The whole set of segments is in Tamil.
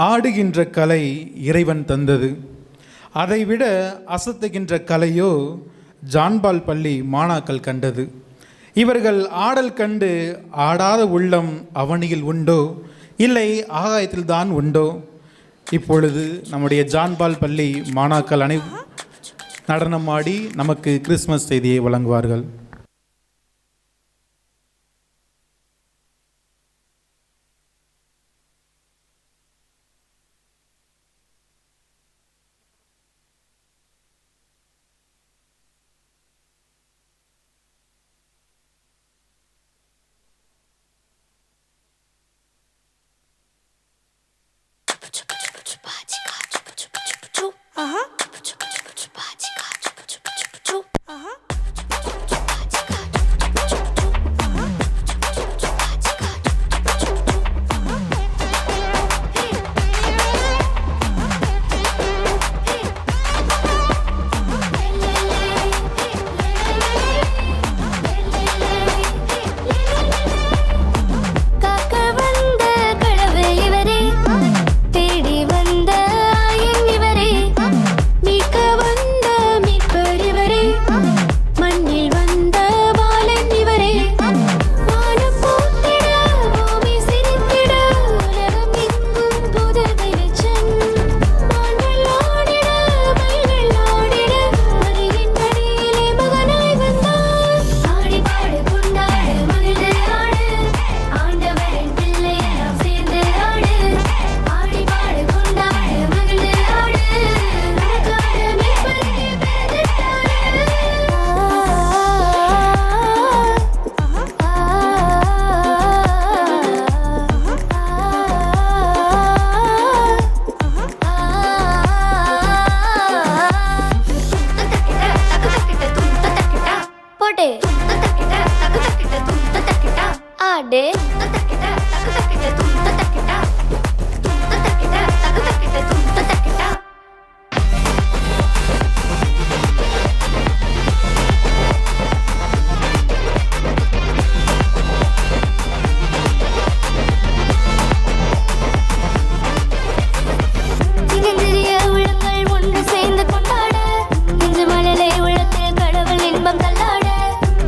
ஆடுகின்ற கலை இறைவன் தந்தது. அதைவிட அசத்துகின்ற கலையோ ஜான்பால் பள்ளி மாணாக்கள் கண்டது. இவர்கள் ஆடல் கண்டு ஆடாத உள்ளம் அவனியில் உண்டோ, இல்லை ஆகாயத்தில்தான் உண்டோ? இப்பொழுது நம்முடைய ஜான்பால் பள்ளி மாணாக்கள் நடனமாடி நமக்கு கிறிஸ்மஸ் செய்தியை வழங்குவார்கள்.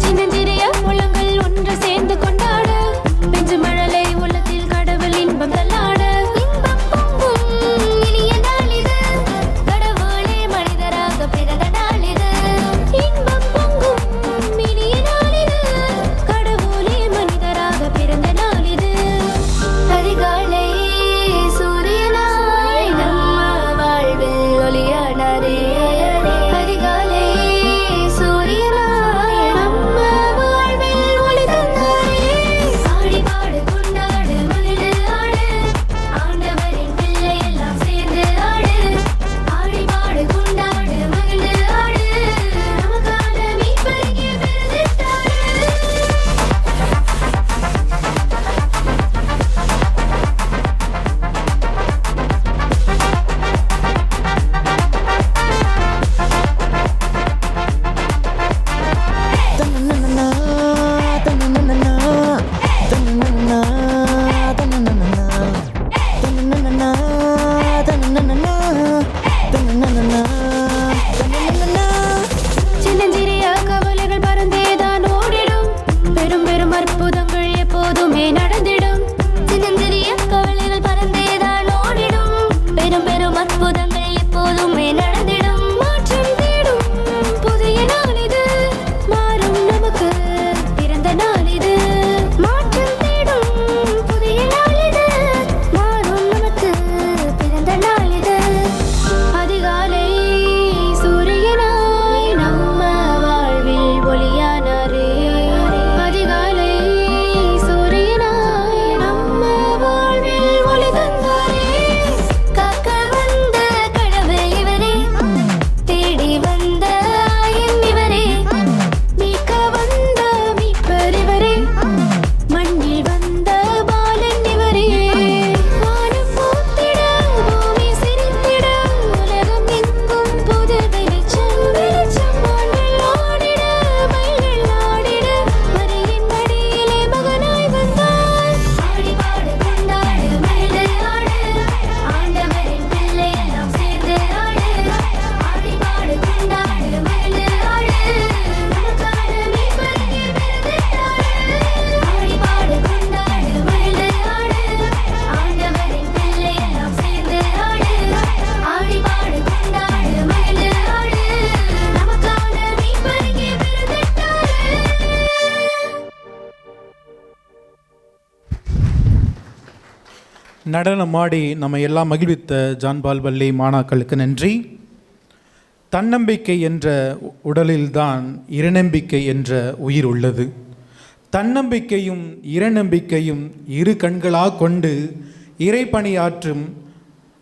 சின்னஞ்சிறிய உள்ளங்கள் ஒன்று சேர்ந்து கொண்டாட, பெஞ்சு மழலை நடனமாடி நம்ம எல்லாம் மகிழ்வித்த ஜான்பால் பள்ளி மாணாக்களுக்கு நன்றி. தன்னம்பிக்கை என்ற உடலில்தான் இறைநம்பிக்கை என்ற உயிர் உள்ளது. தன்னம்பிக்கையும் இறைநம்பிக்கையும் இரு கண்களாக கொண்டு இறைப்பணியாற்றும்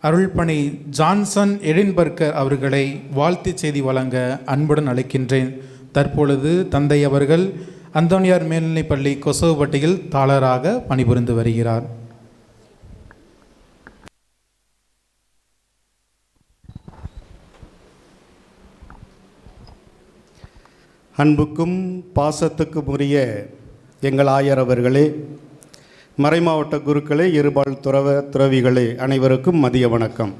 அருள்பணி ஜான்சன் எடின்பர்கர் அவர்களை வாழ்த்து செய்தி வழங்க அன்புடன் அழைக்கின்றேன். தற்பொழுது தந்தை அவர்கள் அந்தோனியார் மேல்நிலைப்பள்ளி கொசவப்பட்டியில் தாளராக பணிபுரிந்து வருகிறார். அன்புக்கும் பாசத்துக்கும் உரிய எங்கள் ஆயர் அவர்களே, மறைமாவட்ட குருக்களே, இருபால் துறவிகளே, அனைவருக்கும் மதிய வணக்கம்.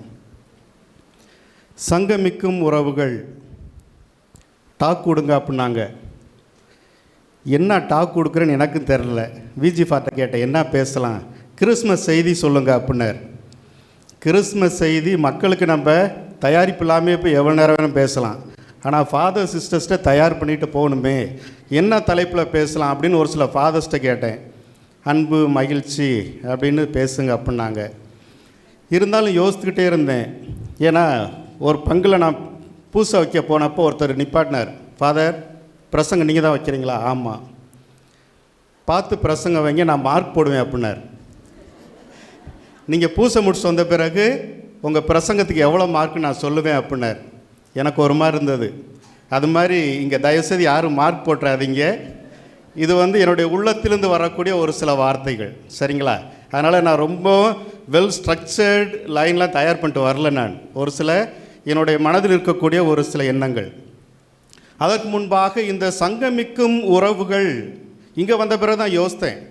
சங்கமிக்கும் உறவுகள் டாக் கொடுங்க அப்படின்னாங்க. என்ன டாக் கொடுக்குறேன்னு எனக்கும் தெரில. விஜி ஃபார்ட்ட கேட்டேன், என்ன பேசலாம்? கிறிஸ்மஸ் செய்தி சொல்லுங்க அப்படின்னார். கிறிஸ்மஸ் செய்தி மக்களுக்கு நம்ம தயாரிப்பு இல்லாமல் இப்போ எவ்வளோ நேரம் வேணும் பேசலாம். ஆனால் ஃபாதர் சிஸ்டர்ஸ்ட்டை தயார் பண்ணிட்டு போகணுமே, என்ன தலைப்பில் பேசலாம் அப்படின்னு ஒரு சில ஃபாதர்ஸ்ட்டை கேட்டேன். அன்பு மகிழ்ச்சி அப்படின்னு பேசுங்க அப்படின்னாங்க. இருந்தாலும் யோசித்துக்கிட்டே இருந்தேன். ஏன்னா ஒரு பங்கில் நான் பூசை வைக்க போனப்போ ஒருத்தர் நிப்பாட்டினார். ஃபாதர், பிரசங்கம் நீங்கள் தான் வைக்கிறீங்களா? ஆமாம். பார்த்து பிரசங்கம் வைங்க, நான் மார்க் போடுவேன் அப்படின்னார். நீங்கள் பூசை முடிச்சு வந்த பிறகு உங்கள் பிரசங்கத்துக்கு எவ்வளோ மார்க் நான் சொல்லுவேன் அப்படின்னார். எனக்கு ஒரு மாதிரி இருந்தது. அது மாதிரி இங்கே தயவுசெய்து யாரும் மார்க் போட்டுறாதீங்க. இது என்னுடைய உள்ளத்திலிருந்து வரக்கூடிய ஒரு சில வார்த்தைகள், சரிங்களா? அதனால் நான் ரொம்ப வெல் ஸ்ட்ரக்சர்டு லைன்லாம் தயார் பண்ணிட்டு வரல. நான் ஒரு சில என்னுடைய மனதில் இருக்கக்கூடிய ஒரு சில எண்ணங்கள். அதற்கு முன்பாக இந்த சங்கமிக்கும் உறவுகள் இங்கே வந்த பிறகு தான் யோசித்தேன்,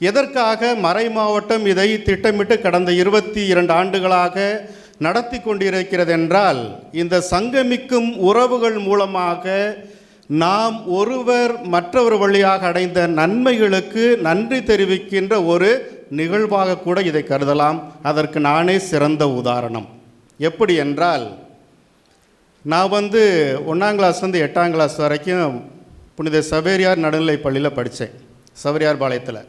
எதற்காக மறை மாவட்டம் இதை திட்டமிட்டு கடந்த 22 ஆண்டுகளாக நடத்தி கொண்டிருக்கிறது என்றால், இந்த சங்கமிக்கும் உறவுகள் மூலமாக நாம் ஒருவர் மற்றவர் வழியாக அடைந்த நன்மைகளுக்கு நன்றி தெரிவிக்கின்ற ஒரு நிகழ்வாக கூட இதை கருதலாம். அதற்கு நானே சிறந்த உதாரணம். எப்படி என்றால், நான் 1ஆம் கிளாஸ்லேருந்து 8ஆம் கிளாஸ் வரைக்கும் புனித சவேரியார் நடுநிலைப் பள்ளியில் படித்தேன், சவேரியார் பாளையத்தில்.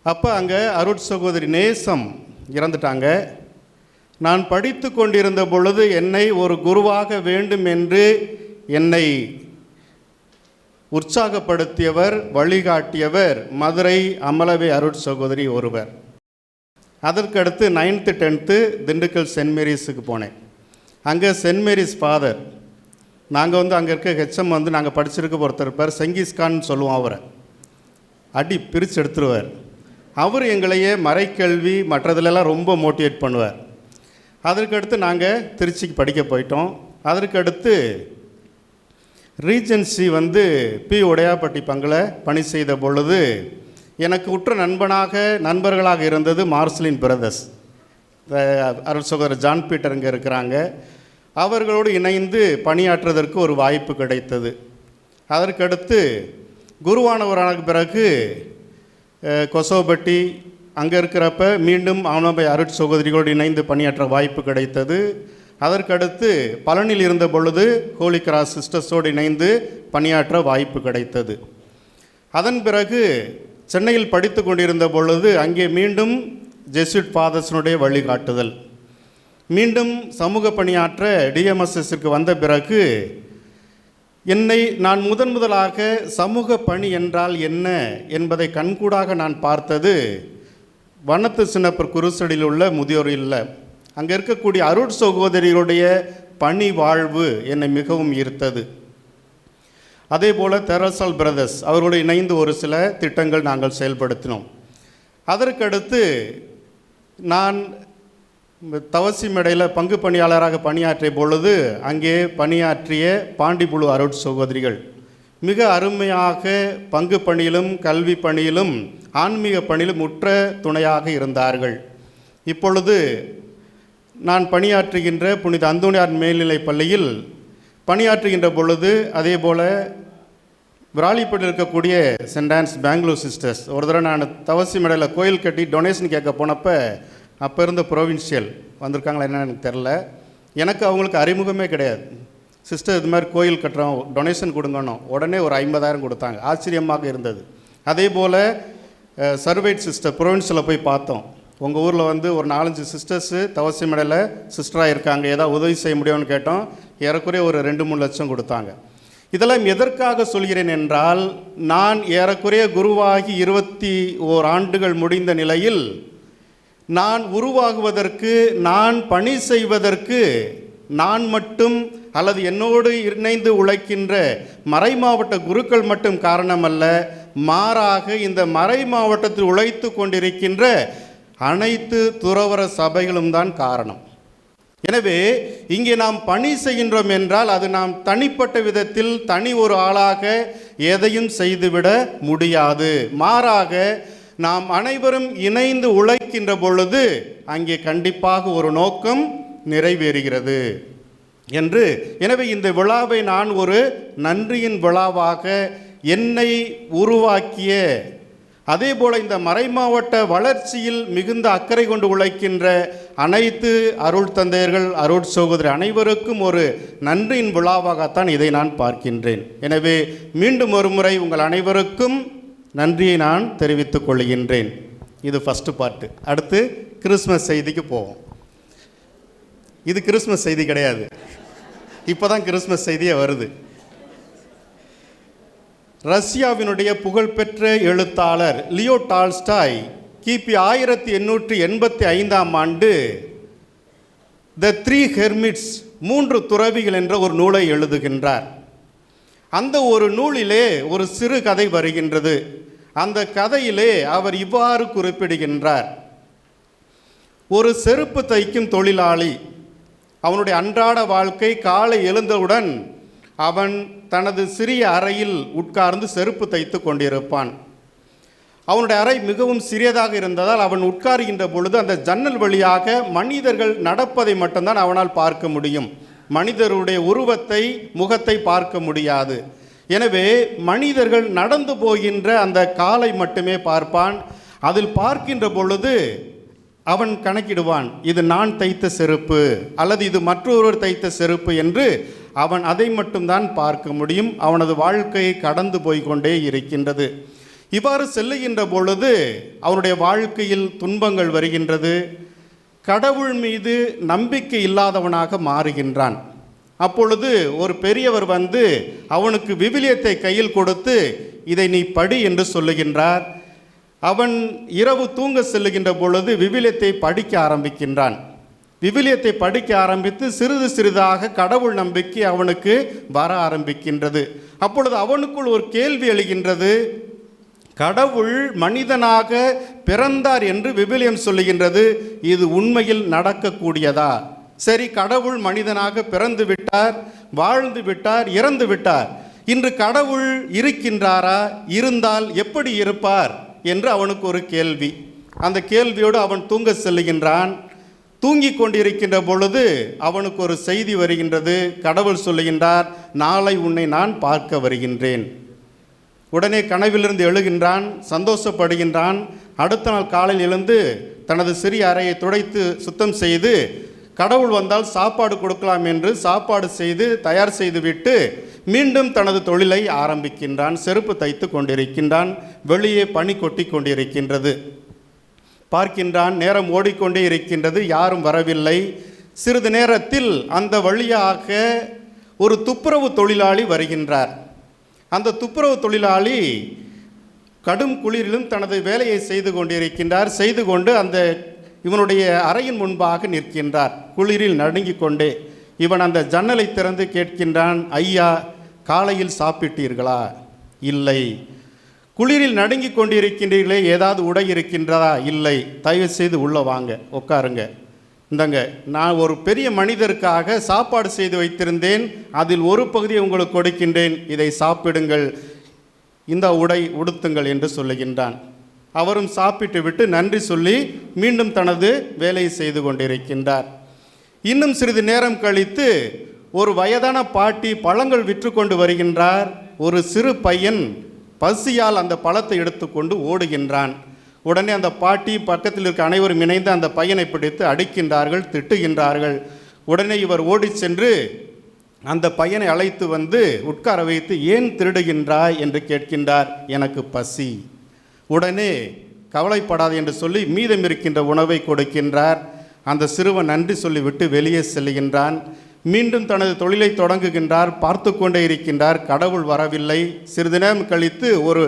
அப்போ அங்கே அருட்சகோதரி நேசம் இறந்துட்டாங்க. நான் படித்து கொண்டிருந்த பொழுது என்னை ஒரு குருவாக வேண்டும் என்று என்னை உற்சாகப்படுத்தியவர், வழிகாட்டியவர் மதுரை அமலவை அருட்சகோதரி ஒருவர். அதற்கடுத்து 9th 10th திண்டுக்கல் சென்ட் மேரிஸுக்கு போனேன். அங்கே சென்ட் மேரிஸ் ஃபாதர், நாங்கள் அங்கே இருக்க ஹெச்எம் நாங்கள் படிச்சிருக்க ஒருத்தர் இருப்பார், செங்கிஸ்கான் சொல்லுவோம். அவரை அடி பிரித்து எடுத்துருவார். அவர் எங்களையே மறைக்கல்வி மற்றதுலலாம் ரொம்ப மோட்டிவேட் பண்ணுவார். அதற்கடுத்து நாங்கள் திருச்சிக்கு படிக்க போயிட்டோம். அதற்கடுத்து ரீஜென்சி பி உடையாப்பட்டி பங்கில் பணி செய்த பொழுது எனக்கு உற்ற நண்பர்களாக இருந்தது மார்சலின் பிரதர்ஸ், அருள் சகோதரர் ஜான் பீட்டர் இங்கே இருக்கிறாங்க. அவர்களோடு இணைந்து பணியாற்றுவதற்கு ஒரு வாய்ப்பு கிடைத்தது. அதற்கடுத்து குருவானவரான பிறகு கொசவப்பட்டி அங்கே இருக்கிறப்ப மீண்டும் அமலவை அருட்சகோதரிகளோடு இணைந்து பணியாற்ற வாய்ப்பு கிடைத்தது. அதற்கடுத்து பழனியில் இருந்த பொழுது ஹோலி கிராஸ் சிஸ்டர்ஸோடு இணைந்து பணியாற்ற வாய்ப்பு கிடைத்தது. அதன் பிறகு சென்னையில் படித்து கொண்டிருந்த பொழுது அங்கே மீண்டும் ஜெசுட் ஃபாதர்ஸனுடைய வழிகாட்டுதல், மீண்டும் சமூக பணியாற்ற டிஎம்எஸ்எஸ்க்கு வந்த பிறகு நான் முதலாக சமூக பணி என்றால் என்ன என்பதை கண்கூடாக நான் பார்த்தது வனத்து சின்னப்பர் குருசடியில் உள்ள முதியோர் இல்லை. அங்கே இருக்கக்கூடிய அருட் சகோதரிகளுடைய பணி வாழ்வு என்னை மிகவும் ஈர்த்தது. அதே போல் தெரசால் பிரதர்ஸ் அவர்களோடு இணைந்து ஒரு சில திட்டங்கள் நாங்கள் செயல்படுத்தினோம். அதற்கடுத்து நான் தவசி மேடையில் பங்கு பணியாளராக பணியாற்றிய பொழுது அங்கே பணியாற்றிய பாண்டிபுழு அருட் சகோதரிகள் மிக அருமையாக பங்கு பணியிலும் கல்வி பணியிலும் ஆன்மீக பணியிலும் உற்ற துணையாக இருந்தார்கள். இப்பொழுது நான் பணியாற்றுகின்ற புனித அந்தோனியார் மேல்நிலைப் பள்ளியில் பணியாற்றுகின்ற பொழுது அதே போல் விராலிப்பட்டில் இருக்கக்கூடிய சென்ட் ஆன்ஸ் பெங்களூர் சிஸ்டர்ஸ் ஒரு தடவை நான் தவசி மேடையில் கோயில் கட்டி டொனேஷன் கேட்க போனப்போ அப்போ இருந்த ப்ரொவின்ஷியல் வந்திருக்காங்களா என்னன்னு எனக்கு தெரில. எனக்கு அவங்களுக்கு அறிமுகமே கிடையாது. சிஸ்டர் இது மாதிரி கோயில் கட்டுறோம், டொனேஷன் கொடுங்கணும். உடனே ஒரு 50,000 கொடுத்தாங்க. ஆச்சரியமாக இருந்தது. அதே போல் சர்வைட் சிஸ்டர் ப்ரொவின்ஸில் போய் பார்த்தோம். உங்கள் ஊரில் வந்து ஒரு 4-5 சிஸ்டர்ஸு தவசி மேடையில் சிஸ்டராக இருக்காங்க, ஏதாவது உதவி செய்ய முடியும்னு கேட்டோம். ஏறக்குறைய ஒரு 2-3 லட்சம் கொடுத்தாங்க. இதெல்லாம் எதற்காக சொல்கிறேன் என்றால், நான் ஏறக்குறைய குருவாகி 21 ஆண்டுகள் முடிந்த நிலையில் நான் உருவாகுவதற்கு, நான் பணி செய்வதற்கு நான் மட்டும் அல்லது என்னோடு இணைந்து உழைக்கின்ற மறை மாவட்ட குருக்கள் மட்டும் காரணமல்ல, மாறாக இந்த மறை மாவட்டத்தில் உழைத்து கொண்டிருக்கின்ற அனைத்து துறவற சபைகளும் தான் காரணம். எனவே இங்கே நாம் பணி செய்கின்றோம் என்றால் அது நாம் தனிப்பட்ட விதத்தில் தனி ஒரு ஆளாக எதையும் செய்துவிட முடியாது. மாறாக நாம் அனைவரும் இணைந்து உழைக்கின்ற பொழுது அங்கே கண்டிப்பாக ஒரு நோக்கம் நிறைவேறுகிறது என்று. எனவே இந்த விழாவை நான் ஒரு நன்றியின் விழாவாக, என்னை உருவாக்கிய, அதே போல் இந்த மறைமாவட்ட வளர்ச்சியில் மிகுந்த அக்கறை கொண்டு உழைக்கின்ற அனைத்து அருள் தந்தையர்கள், அருள் சகோதரி அனைவருக்கும் ஒரு நன்றியின் விழாவாகத்தான் இதை நான் பார்க்கின்றேன். எனவே மீண்டும் ஒரு முறை உங்கள் அனைவருக்கும் நன்றியை நான் தெரிவித்துக் கொள்கின்றேன். இது ஃபஸ்ட்டு பார்ட்டு. அடுத்து கிறிஸ்மஸ் செய்திக்கு போவோம். இது கிறிஸ்மஸ் செய்தி கிடையாது, இப்போ தான் கிறிஸ்மஸ் செய்தியே வருது. ரஷ்யாவினுடைய புகழ்பெற்ற எழுத்தாளர் லியோ டால்ஸ்டாய் கிபி 1885ஆம் ஆண்டு த 3 ஹெர்மிட்ஸ் 3 துறவிகள் என்ற ஒரு நூலை எழுதுகின்றார். அந்த ஒரு நூலிலே ஒரு சிறு கதை வருகின்றது. அந்த கதையிலே அவர் இவ்வாறு குறிப்பிடுகின்றார். ஒரு செருப்பு தைக்கும் தொழிலாளி, அவனுடைய அன்றாட வாழ்க்கை, காலை எழுந்தவுடன் அவன் தனது சிறிய அறையில் உட்கார்ந்து செருப்பு தைத்து கொண்டிருப்பான். அவனுடைய அறை மிகவும் சிறியதாக இருந்ததால் அவன் உட்காருகின்ற பொழுது அந்த ஜன்னல் வழியாக மனிதர்கள் நடப்பதை மட்டும்தான் அவனால் பார்க்க முடியும். மனிதருடைய உருவத்தை, முகத்தை பார்க்க முடியாது. எனவே மனிதர்கள் நடந்து போகின்ற அந்த காலை மட்டுமே பார்ப்பான். அதில் பார்க்கின்ற பொழுது அவன் கணக்கிடுவான், இது நான் தைத்த செருப்பு அல்லது இது மற்றொருவர் தைத்த செருப்பு என்று அவன் அதை மட்டும்தான் பார்க்க முடியும். அவனது வாழ்க்கை கடந்து போய்கொண்டே இருக்கின்றது. இவ்வாறு செல்லுகின்ற பொழுது அவனுடைய வாழ்க்கையில் துன்பங்கள் வருகின்றது. கடவுள் மீது நம்பிக்கை இல்லாதவனாக மாறுகின்றான். அப்பொழுது ஒரு பெரியவர் வந்து அவனுக்கு விவிலியத்தை கையில் கொடுத்து இதை நீ படி என்று சொல்லுகின்றார். அவன் இரவு தூங்க செல்லுகின்ற பொழுது விவிலியத்தை படிக்க ஆரம்பிக்கின்றான். விவிலியத்தை படிக்க ஆரம்பித்து சிறிது சிறிதாக கடவுள் நம்பிக்கை அவனுக்கு வர ஆரம்பிக்கின்றது. அப்பொழுது அவனுக்குள் ஒரு கேள்வி எழுகின்றது. கடவுள் மனிதனாக பிறந்தார் என்று விவிலியம் சொல்லுகின்றது, இது உண்மையில் நடக்கக்கூடியதா? சரி, கடவுள் மனிதனாக பிறந்து விட்டார், வாழ்ந்து விட்டார், இறந்து விட்டார். இன்று கடவுள் இருக்கின்றாரா? இருந்தால் எப்படி இருப்பார் என்று அவனுக்கு ஒரு கேள்வி. அந்த கேள்வியோடு அவன் தூங்க செல்லுகின்றான். தூங்கிக் கொண்டிருக்கின்ற பொழுது அவனுக்கு ஒரு செய்தி வருகின்றது. கடவுள் சொல்லுகின்றார், நாளை உன்னை நான் பார்க்க வருகின்றேன். உடனே கனவிலிருந்து எழுகின்றான், சந்தோஷப்படுகின்றான். அடுத்த நாள் காலையில் எழுந்து தனது சிறிய அறையை துடைத்து சுத்தம் செய்து கடவுள் வந்தால் சாப்பாடு கொடுக்கலாம் என்று சாப்பாடு செய்து தயார் செய்துவிட்டு மீண்டும் தனது தொழிலை ஆரம்பிக்கின்றான். செருப்பு தைத்து கொண்டிருக்கின்றான். வெளியே பனி கொட்டி கொண்டிருக்கின்றது. பார்க்கின்றான், நேரம் ஓடிக்கொண்டே இருக்கின்றது, யாரும் வரவில்லை. சிறிது நேரத்தில் அந்த வழியாக ஒரு துப்புரவு தொழிலாளி வருகின்றார். அந்த துப்புரவு தொழிலாளி கடும் குளிரிலும் தனது வேலையை செய்து கொண்டிருக்கின்றார். செய்து கொண்டு அந்த இவனுடைய அறையின் முன்பாக நிற்கின்றார். குளிரில் நடுங்கிக் கொண்டே இவன் அந்த ஜன்னலை திறந்து கேட்கின்றான், ஐயா, காலையில் சாப்பிட்டீர்களா? இல்லை. குளிரில் நடுங்கிக் கொண்டிருக்கின்றீர்களே, ஏதாவது உடை இருக்கின்றதா? இல்லை. தயவு செய்து உள்ளே வாங்க, உட்காருங்க. இந்தங்க, நான் ஒரு பெரிய மனிதருக்காக சாப்பாடு செய்து வைத்திருந்தேன், அதில் ஒரு பகுதியை உங்களுக்கு கொடுக்கின்றேன், இதை சாப்பிடுங்கள், இந்த உடை உடுத்துங்கள் என்று சொல்லுகின்றான். அவரும் சாப்பிட்டு விட்டு நன்றி சொல்லி மீண்டும் தனது வேலையை செய்து கொண்டிருக்கின்றார். இன்னும் சிறிது நேரம் கழித்து ஒரு வயதான பாட்டி பழங்கள் விற்று கொண்டு வருகின்றார். ஒரு சிறு பையன் பசியால் அந்த பழத்தை எடுத்துக்கொண்டு ஓடுகின்றான். உடனே அந்த பாட்டி பக்கத்தில் இருக்க அனைவரும் இணைந்து அந்த பையனை பிடித்து அடிக்கின்றார்கள், திட்டுகின்றார்கள். உடனே இவர் ஓடி சென்று அந்த பையனை அழைத்து வந்து உட்கார வைத்து, ஏன் திருடுகின்றாய் என்று கேட்கின்றார். எனக்கு பசி. உடனே கவலைப்படாது என்று சொல்லி மீதம் இருக்கின்ற உணவை கொடுக்கின்றார். அந்த சிறுவன் நன்றி சொல்லிவிட்டு வெளியே செல்லுகின்றான். மீண்டும் தனது தொழிலை தொடங்குகின்றார். பார்த்து கொண்டே இருக்கின்றார். கடவுள் வரவில்லை. சிறிது நேரம் கழித்து ஒரு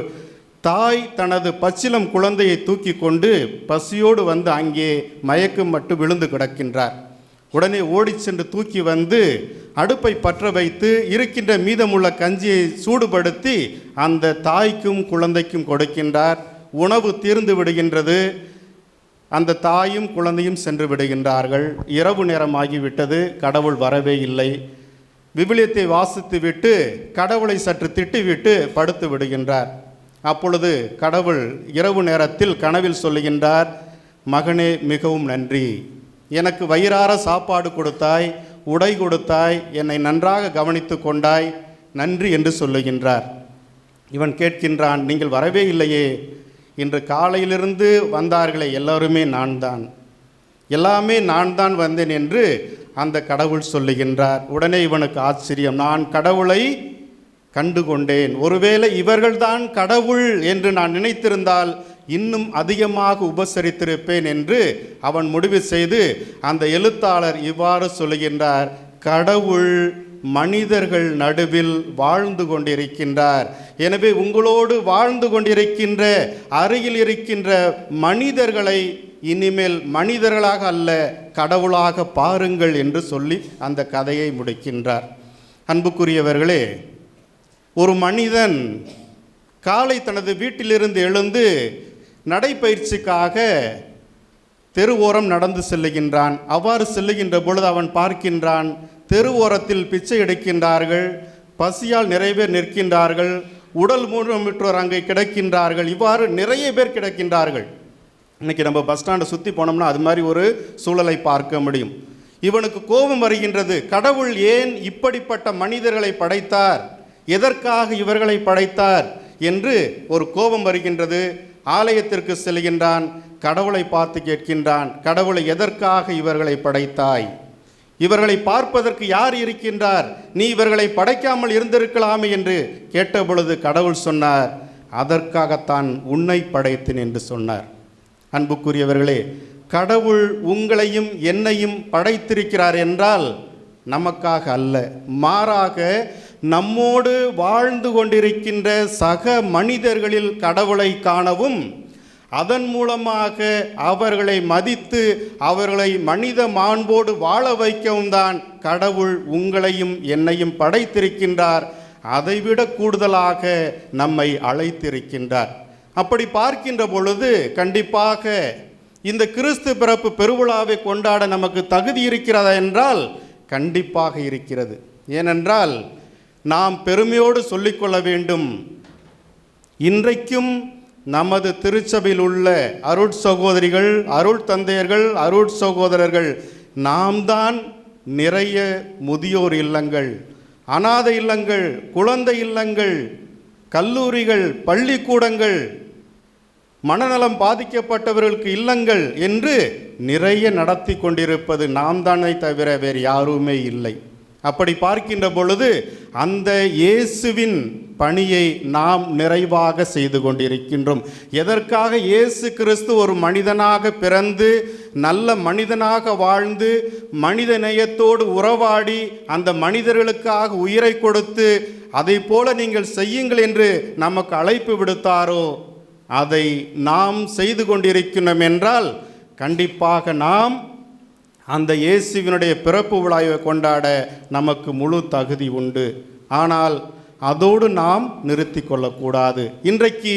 தாய் தனது பச்சிலம் குழந்தையை தூக்கி கொண்டு பசியோடு வந்து அங்கே மயக்கம் மட்டும் விழுந்து கிடக்கின்றார். உடனே ஓடி சென்று தூக்கி வந்து அடுப்பை பற்ற வைத்து இருக்கின்ற மீதமுள்ள கஞ்சியை சூடுபடுத்தி அந்த தாய்க்கும் குழந்தைக்கும் கொடுக்கின்றார். உணவு தீர்ந்து விடுகின்றது. அந்த தாயும் குழந்தையும் சென்று விடுகின்றார்கள். இரவு நேரமாகிவிட்டது. கடவுள் வரவே இல்லை. விவிலியத்தை வாசித்து விட்டு கடவுளை சற்று திட்டிவிட்டு படுத்து விடுகின்றார். அப்பொழுது கடவுள் இரவு நேரத்தில் கனவில் சொல்லுகின்றார், மகனே மிகவும் நன்றி, எனக்கு வயிறார சாப்பாடு கொடுத்தாய், உடை கொடுத்தாய், என்னை நன்றாக கவனித்து கொண்டாய், நன்றி என்று சொல்லுகின்றார். இவன் கேட்கின்றான், நீங்கள் வரவே இல்லையே, இன்று காலையிலிருந்து வந்தார்களே எல்லோருமே நான் தான், எல்லாமே நான் தான் வந்தேன் என்று அந்த கடவுள் சொல்லுகின்றார். உடனே இவனுக்கு ஆச்சரியம், நான் கடவுளை கண்டு கொண்டேன், ஒருவேளை இவர்கள்தான் கடவுள் என்று நான் நினைத்திருந்தால் இன்னும் அதிகமாக உபசரித்திருப்பேன் என்று அவன் முடிவு செய்து அந்த எழுத்தாளர் இவ்வாறு சொல்லுகின்றார், கடவுள் மனிதர்கள் நடுவில் வாழ்ந்து கொண்டிருக்கின்றார். எனவே உங்களோடு வாழ்ந்து கொண்டிருக்கின்ற அருகில் இருக்கின்ற மனிதர்களை இனிமேல் மனிதர்களாக அல்ல கடவுளாக பாருங்கள் என்று சொல்லி அந்த கதையை முடிக்கின்றார். அன்புக்குரியவர்களே, ஒரு மனிதன் காலை தனது வீட்டிலிருந்து எழுந்து நடைப்பயிற்சிக்காக தெரு ஓரம் நடந்து செல்லுகின்றான். அவ்வாறு செல்லுகின்ற பொழுது அவன் பார்க்கின்றான், தெரு ஓரத்தில் பிச்சை எடுக்கின்றார்கள், பசியால் நிறைய பேர் நிற்கின்றார்கள், உடல் ஊனமுற்றோர் அங்கே கிடக்கின்றார்கள். இவ்வாறு நிறைய பேர் கிடக்கின்றார்கள். இன்றைக்கி நம்ம பஸ் ஸ்டாண்டை சுற்றி போனோம்னா அது மாதிரி ஒரு சூழலை பார்க்க முடியும். இவனுக்கு கோபம் வருகின்றது, கடவுள் ஏன் இப்படிப்பட்ட மனிதர்களை படைத்தார், எதற்காக இவர்களை படைத்தார் என்று ஒரு கோபம் வருகின்றது. ஆலயத்திற்கு செல்கின்றான். கடவுளை பார்த்து கேட்கின்றான், கடவுளை எதற்காக இவர்களை படைத்தாய், இவர்களை பார்ப்பதற்கு யார் இருக்கின்றார், நீ இவர்களை படைக்காமல் இருந்திருக்கலாமே என்று கேட்டபொழுது கடவுள் சொன்னார், அதற்காகத்தான் உன்னை படைத்தேன் என்று சொன்னார். அன்புக்குரியவர்களே, கடவுள் உங்களையும் என்னையும் படைத்திருக்கிறார் என்றால் நமக்காக அல்ல, மாறாக நம்மோடு வாழ்ந்து கொண்டிருக்கின்ற சக மனிதர்களில் கடவுளை காணவும் அதன் மூலமாக அவர்களை மதித்து அவர்களை மனித மாண்போடு வாழ வைக்கவும் தான் கடவுள் உங்களையும் என்னையும் படைத்திருக்கின்றார். அதைவிட கூடுதலாக நம்மை அழைத்திருக்கின்றார். அப்படி பார்க்கின்ற பொழுது கண்டிப்பாக இந்த கிறிஸ்து பிறப்பு பெருவிழாவை கொண்டாட நமக்கு தகுதி இருக்கிறதா என்றால் கண்டிப்பாக இருக்கிறது. ஏனென்றால் நாம் பெருமையோடு சொல்லிக்கொள்ள வேண்டும், இன்றைக்கும் நமது திருச்சபையில் உள்ள அருட் சகோதரிகள், அருள் தந்தையர்கள், அருட் சகோதரர்கள் நாம் தான் நிறைய முதியோர் இல்லங்கள், அனாதை இல்லங்கள், குழந்தை இல்லங்கள், கல்லூரிகள், பள்ளிக்கூடங்கள், மனநலம் பாதிக்கப்பட்டவர்களுக்கு இல்லங்கள் என்று நிறைய நடத்தி கொண்டிருப்பது நாம் தானே தவிர வேறு யாருமே இல்லை. அப்படி பார்க்கின்ற பொழுது அந்த இயேசுவின் பணியை நாம் நிறைவாக செய்து கொண்டிருக்கின்றோம். எதற்காக இயேசு கிறிஸ்து ஒரு மனிதனாக பிறந்து நல்ல மனிதனாக வாழ்ந்து மனித நேயத்தோடு உறவாடி அந்த மனிதர்களுக்காக உயிரை கொடுத்து அதை போல நீங்கள் செய்யுங்கள் என்று நமக்கு அழைப்பு விடுத்தாரோ அதை நாம் செய்து கொண்டிருக்கிறோம் என்றால் கண்டிப்பாக நாம் அந்த இயேசுவினுடைய பிறப்பு விழாவை கொண்டாட நமக்கு முழு தகுதி உண்டு. ஆனால் அதோடு நாம் நிறுத்தி கொள்ளக்கூடாது. இன்றைக்கு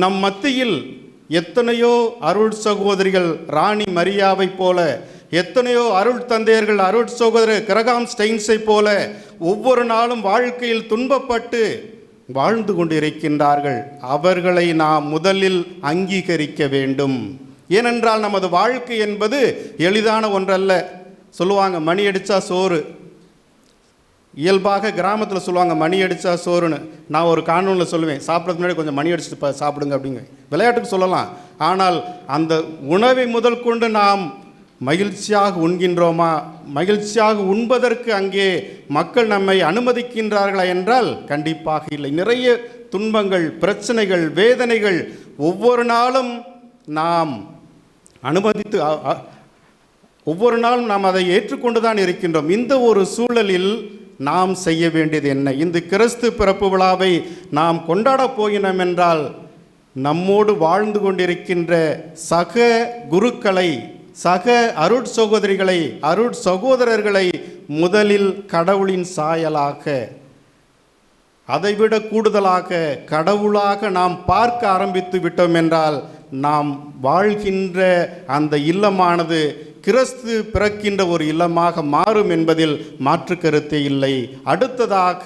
நம் மத்தியில் எத்தனையோ அருள் சகோதரிகள் ராணி மரியாவை போல, எத்தனையோ அருள் தந்தையர்கள் அருள் சகோதரர் கிரகாம் ஸ்டெயின்ஸை போல ஒவ்வொரு நாளும் வாழ்க்கையில் துன்பப்பட்டு வாழ்ந்து கொண்டிருக்கின்றார்கள். அவர்களை நாம் முதலில் அங்கீகரிக்க வேண்டும். ஏனென்றால் நமது வாழ்க்கை என்பது எளிதான ஒன்றல்ல. சொல்லுவாங்க மணி அடித்தா சோறு, இயல்பாக கிராமத்தில் சொல்லுவாங்க மணி அடித்தா சோறுன்னு. நான் ஒரு காணொலியில் சொல்லுவேன், சாப்பிட்றதுக்கு முன்னாடி கொஞ்சம் மணி அடிச்சுட்டு சாப்பிடுங்க அப்படிங்க, விளையாட்டுக்கு சொல்லலாம். ஆனால் அந்த உணவை முதல் கொண்டு நாம் மகிழ்ச்சியாக உண்கின்றோமா, மகிழ்ச்சியாக உண்பதற்கு அங்கே மக்கள் நம்மை அனுமதிக்கின்றார்களா என்றால் கண்டிப்பாக இல்லை. நிறைய துன்பங்கள், பிரச்சனைகள், வேதனைகள், ஒவ்வொரு நாளும் நாம் அனுமதித்து ஒவ்வொரு நாளும் நாம் அதை ஏற்றுக்கொண்டு தான் இருக்கின்றோம். இந்த ஒரு சூழலில் நாம் செய்ய வேண்டியது என்ன? இந்த கிறிஸ்து பிறப்பு விழாவை நாம் கொண்டாடப் போகிறோம் என்றால் நம்மோடு வாழ்ந்து கொண்டிருக்கின்ற சக குருக்களை, சக அருட்சகோதரிகளை, அருட்சகோதரர்களை முதலில் கடவுளின் சாயலாக, அதைவிட கூடுதலாக கடவுளாக நாம் பார்க்க ஆரம்பித்து விட்டோம் என்றால் நாம் வாழ்கின்ற அந்த இல்லமானது கிறிஸ்து பிறக்கின்ற ஒரு இல்லமாக மாறும் என்பதில் மாற்று கருத்தே இல்லை. அடுத்ததாக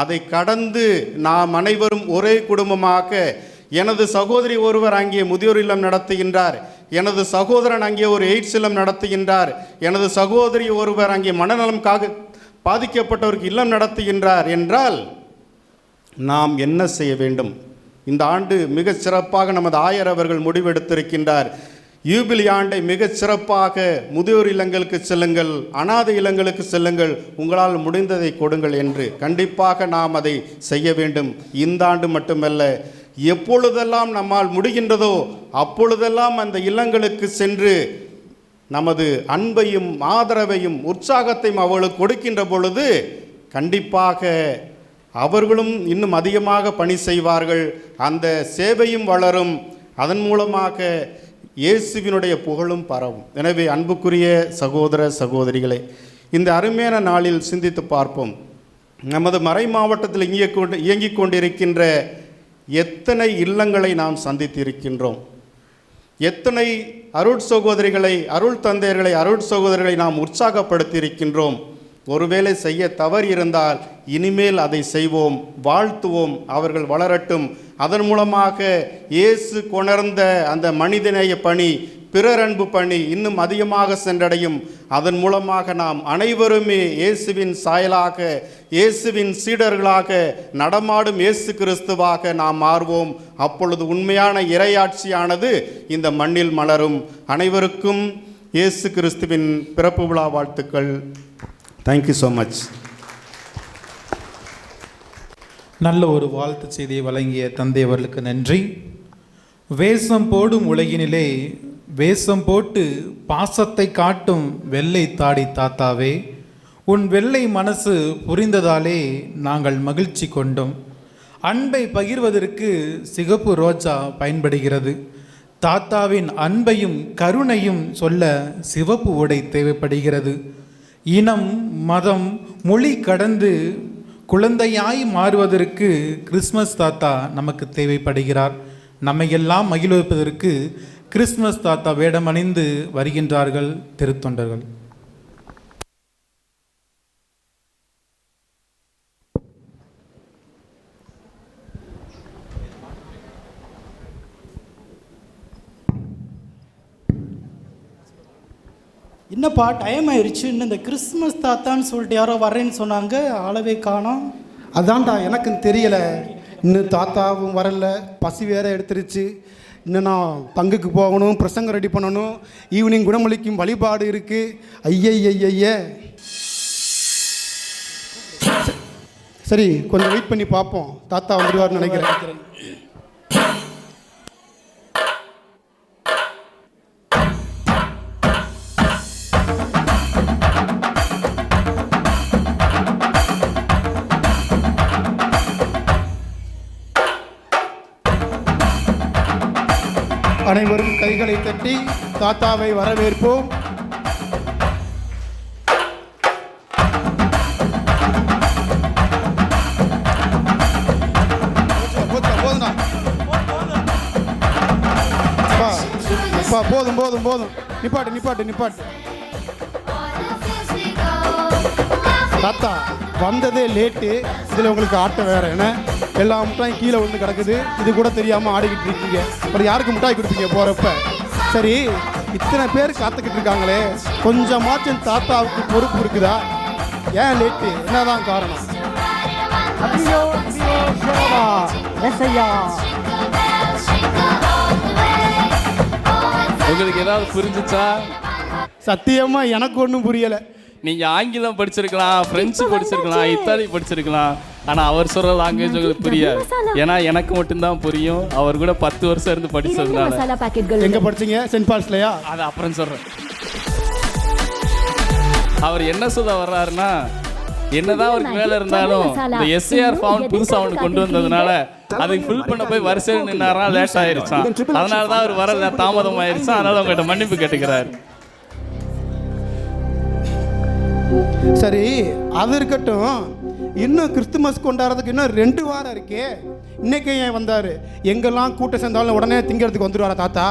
அதை கடந்து நாம் அனைவரும் ஒரே குடும்பமாக, எனது சகோதரி ஒருவர் அங்கே முதியோர் இல்லம் நடத்துகின்றார், எனது சகோதரன் அங்கே ஒரு எய்ட்ஸ் இல்லம் நடத்துகின்றார், எனது சகோதரி ஒருவர் அங்கே மனநலம் பாதிக்கப்பட்டவருக்கு இல்லம் நடத்துகின்றார் என்றால் நாம் என்ன செய்ய வேண்டும்? இந்த ஆண்டு மிகச் சிறப்பாக நமது ஆயர் அவர்கள் முடிவெடுத்திருக்கின்றார். யூபிலி ஆண்டை மிகச் சிறப்பாக முதியோர் இல்லங்களுக்கு செல்லுங்கள், அனாதை இல்லங்களுக்கு செல்லுங்கள், உங்களால் முடிந்ததை கொடுங்கள் என்று. கண்டிப்பாக நாம் அதை செய்ய வேண்டும். இந்த ஆண்டு மட்டுமல்ல, எப்பொழுதெல்லாம் நம்மால் முடிகின்றதோ அப்பொழுதெல்லாம் அந்த இல்லங்களுக்கு சென்று நமது அன்பையும் ஆதரவையும் உற்சாகத்தையும் அவர்களுக்கு கொடுக்கின்ற பொழுது கண்டிப்பாக அவர்களும் இன்னும் அதிகமாக பணி செய்வார்கள். அந்த சேவையும் வளரும். அதன் மூலமாக இயேசுவினுடைய புகழும் பரவும். எனவே அன்புக்குரிய சகோதர சகோதரிகளே, இந்த அருமையான நாளில் சிந்தித்து பார்ப்போம். நமது மறை மாவட்டத்தில் இயங்கிக் கொண்டிருக்கின்ற எத்தனை இல்லங்களை நாம் சந்தித்திருக்கின்றோம்? எத்தனை அருட் சகோதரிகளை, அருள் தந்தையர்களை, அருட் சகோதரர்களை நாம் உற்சாகப்படுத்தியிருக்கின்றோம்? ஒருவேளை செய்ய தவறு இருந்தால் இனிமேல் அதை செய்வோம், வாழ்த்துவோம், அவர்கள் வளரட்டும். அதன் மூலமாக இயேசு கொணர்ந்த அந்த மனிதநேய பணி, பிறர் அன்பு பணி இன்னும் அதிகமாக சென்றடையும். அதன் மூலமாக நாம் அனைவருமே இயேசுவின் சாயலாக, இயேசுவின் சீடர்களாக, நடமாடும் இயேசு கிறிஸ்துவாக நாம் மாறுவோம். அப்பொழுது உண்மையான இறையாட்சியானது இந்த மண்ணில் மலரும். அனைவருக்கும் இயேசு கிறிஸ்துவின் பிறப்பு விழா வாழ்த்துக்கள். Thank you so much. நல்ல ஒரு வாழ்த்து செய்தியை வழங்கிய தந்தை அவர்களுக்கு நன்றி. வேஷம் போடும் உலகினிலே வேஷம் போட்டு பாசத்தை காட்டும் வெள்ளை தாடி தாத்தாவே, உன் வெள்ளை மனசு புரிந்ததாலே நாங்கள் மகிழ்ச்சி கொண்டோம். அன்பை பகிர்வதற்கு சிகப்பு ரோஜா பயன்படுகிறது. தாத்தாவின் அன்பையும் கருணையும் சொல்ல சிவப்பு உடை தேவைப்படுகிறது. இனம், மதம், மொழி கடந்து குழந்தையாய் மாறுவதற்கு கிறிஸ்மஸ் தாத்தா நமக்கு தேவைப்படுகிறார். நம்மையெல்லாம் மகிழ்விப்பதற்கு கிறிஸ்மஸ் தாத்தா வேடமணிந்து வருகின்றார்கள் திருத்தொண்டர்கள். என்னப்பா டைம் ஆயிடுச்சு, இன்னும் இந்த கிறிஸ்மஸ் தாத்தான்னு சொல்லிட்டு யாரோ வர்றேன்னு சொன்னாங்க, ஆளவே காணோம். அதான்டா எனக்கும் தெரியலை. இன்னும் தாத்தாவும் வரல, பசி வேற எடுத்துருச்சு. இன்னும் நான் பங்குக்கு போகணும், பிரசங்கம் ரெடி பண்ணணும், ஈவினிங் குணமளிக்கும் வழிபாடு இருக்குது. ஐய சரி, கொஞ்சம் வெயிட் பண்ணி பார்ப்போம். தாத்தா வந்துடுவார்னு நினைக்கிறேன். அனைவரும் கைகளை தட்டி தாத்தாவை வரவேற்போம். போதும் போதும் போதும், நிப்பாட்டு நிப்பாட்டு நிப்பாட்டு. தாத்தா வந்ததே லேட்டு, இதில் உங்களுக்கு ஆட்டம் வேற என்ன? எல்லா முட்டாயும் கீழே ஒன்று கிடக்குது, இது கூட தெரியாமல் ஆடிக்கிட்டு இருக்கீங்க. அப்புறம் யாருக்கு முட்டாய் கொடுப்பீங்க போகிறப்ப? சரி, இத்தனை பேர் காத்துக்கிட்டு இருக்காங்களே, கொஞ்சமாச்சும் தாத்தாவுக்கு பொறுப்பு இருக்குதா? ஏன் லேட்டு? என்னதான் காரணம்? உங்களுக்கு ஏதாவது புரிஞ்சுச்சா? சத்தியமாக எனக்கு ஒன்றும் புரியலை. நீங்கள் ஆங்கிலம் படிச்சிருக்கலாம், ஃப்ரெஞ்சு படிச்சிருக்கலாம், இத்தாலி படிச்சிருக்கலாம், ஆனால் அவர் சொல்கிற லாங்குவேஜ் உங்களுக்கு புரியாது. ஏன்னா எனக்கு மட்டும்தான் புரியும். அவர் கூட 10 வருஷம் இருந்து படித்ததுனால. மசாலா பாக்கெட்கள் எங்கே படிச்சீங்க? சென்ட் பால்ஸ்லையா? அது அப்புறம் சொல்கிறேன். அவர் என்ன சொல்ல வர்றாருன்னா, என்னதான் அவருக்கு வேலை இருந்தாலும் இந்த எஸ்ஏஆர் ஃபார்ம் புதுசாக ஒன்று கொண்டு வந்ததுனால அதுக்கு ஃபில் பண்ண போய் வரிசையில் நின்னாரா, லேட் ஆயிருச்சான். அதனால தான் அவர் வர தாமதம் ஆயிருச்சான். அதனால அவங்ககிட்ட மன்னிப்பு கேட்டுக்கிறாரு. சரி, அது இருக்கட்டும். இன்னும் கிறிஸ்துமஸ் கொண்டாடுறதுக்கு இன்னும் 2 வாரம் இருக்கே. இன்னைக்கு ஏன் வந்தார்? எங்கெல்லாம் கூட்டம் சேர்ந்தாலும் உடனே திங்கிறதுக்கு வந்துடுவாரா தாத்தா?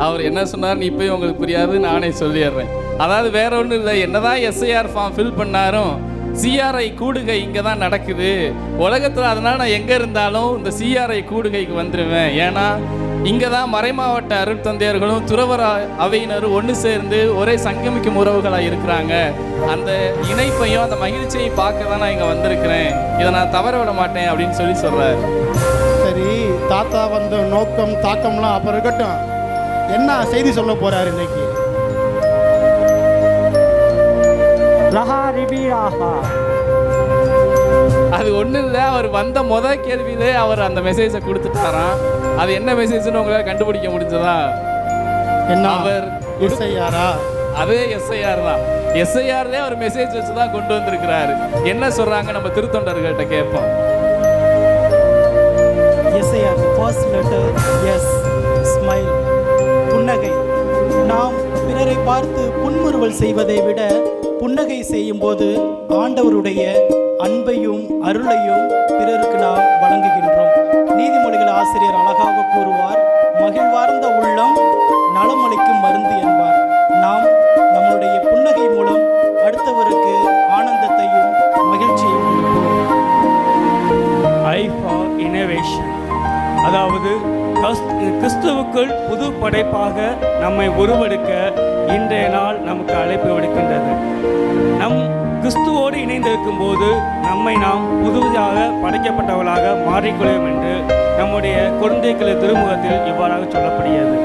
அவர் என்ன சொன்னார்னு இப்போயும் உங்களுக்கு புரியாது, நானே சொல்லிடுறேன். அதாவது வேற ஒன்றும் இல்லை, என்னதான் எஸ்ஐஆர் ஃபார்ம் ஃபில் பண்ணாரும் சிஆர்ஐ கூடுகை இங்கே தான் நடக்குது உலகத்தில். அதனால் நான் எங்கே இருந்தாலும் இந்த சிஆர்ஐ கூடுகைக்கு வந்துடுவேன். ஏன்னா இங்கே தான் மறைமாவட்ட அருட்தந்தையர்களும் துறவர அவையினரும் ஒன்று சேர்ந்து ஒரே சங்கமிக்கும் உறவுகளாக இருக்கிறாங்க. அந்த இணைப்பையும் அந்த மகிழ்ச்சியையும் பார்க்க தான் நான் இங்கே வந்திருக்கிறேன். இதை நான் தவற விட மாட்டேன் அப்படின்னு சொல்கிறார். சரி, தாத்தா வந்த நோக்கம் தாக்கம்லாம் அப்புறம் இருக்கட்டும். என்ன செய்தி சொல்ல போறாரு இன்னைக்கு? அது ஒன்றும் இல்லை, அவர் வந்த முதல் கேள்வியிலே அவர் அந்த மெசேஜை கொடுத்துட்டாராம். அது என்ன மெசேஜ்னு உங்களால் கண்டுபிடிக்க முடிஞ்சதா? என்ன? அவர் எஸ்ஐஆரா? அதே எஸ்ஐஆர் தான். எஸ்ஐஆர்லேயே அவர் மெசேஜ் வச்சு தான் கொண்டு வந்திருக்கிறாரு. என்ன சொல்றாங்க நம்ம திருத்தொண்டர்கள்ட்ட கேட்போம். SIR first letter S, smile, புன்னகை. நாம் பிறரை பார்த்து புன்முறுவல் செய்வதை விட புன்னகை செய்யும்போது ஆண்டவருடைய அன்பையும் அருளையும் பிறருக்கு நாம் வழங்குகின்றோம். நீதிமொழிகள் ஆசிரியர் அழகாக கூறுவார், மகிழ்வார்ந்த உள்ளம் நலமளிக்கும் மருந்து என்பார். நாம் நம்முடைய புன்னகை மூலம் அடுத்தவருக்கு ஆனந்தத்தையும் மகிழ்ச்சியையும் கொடுக்கிறோம். ஐ ஃபார் இனோவேஷன், அதாவது கிறிஸ்துவுக்குள் புது படைப்பாக நம்மை உருவெடுக்க இன்றைய நாள் நமக்கு அழைப்பு விடுக்கின்றது. நம் கிறிஸ்துவோடு இணைந்திருக்கும் போது நம்மை நாம் புதுதாக படைக்கப்பட்டவர்களாக மாறிக்கொள்ளும் என்று நம்முடைய குழந்தைகளை திருமுகத்தில் இவ்வாறாக சொல்லப்படுகிறது.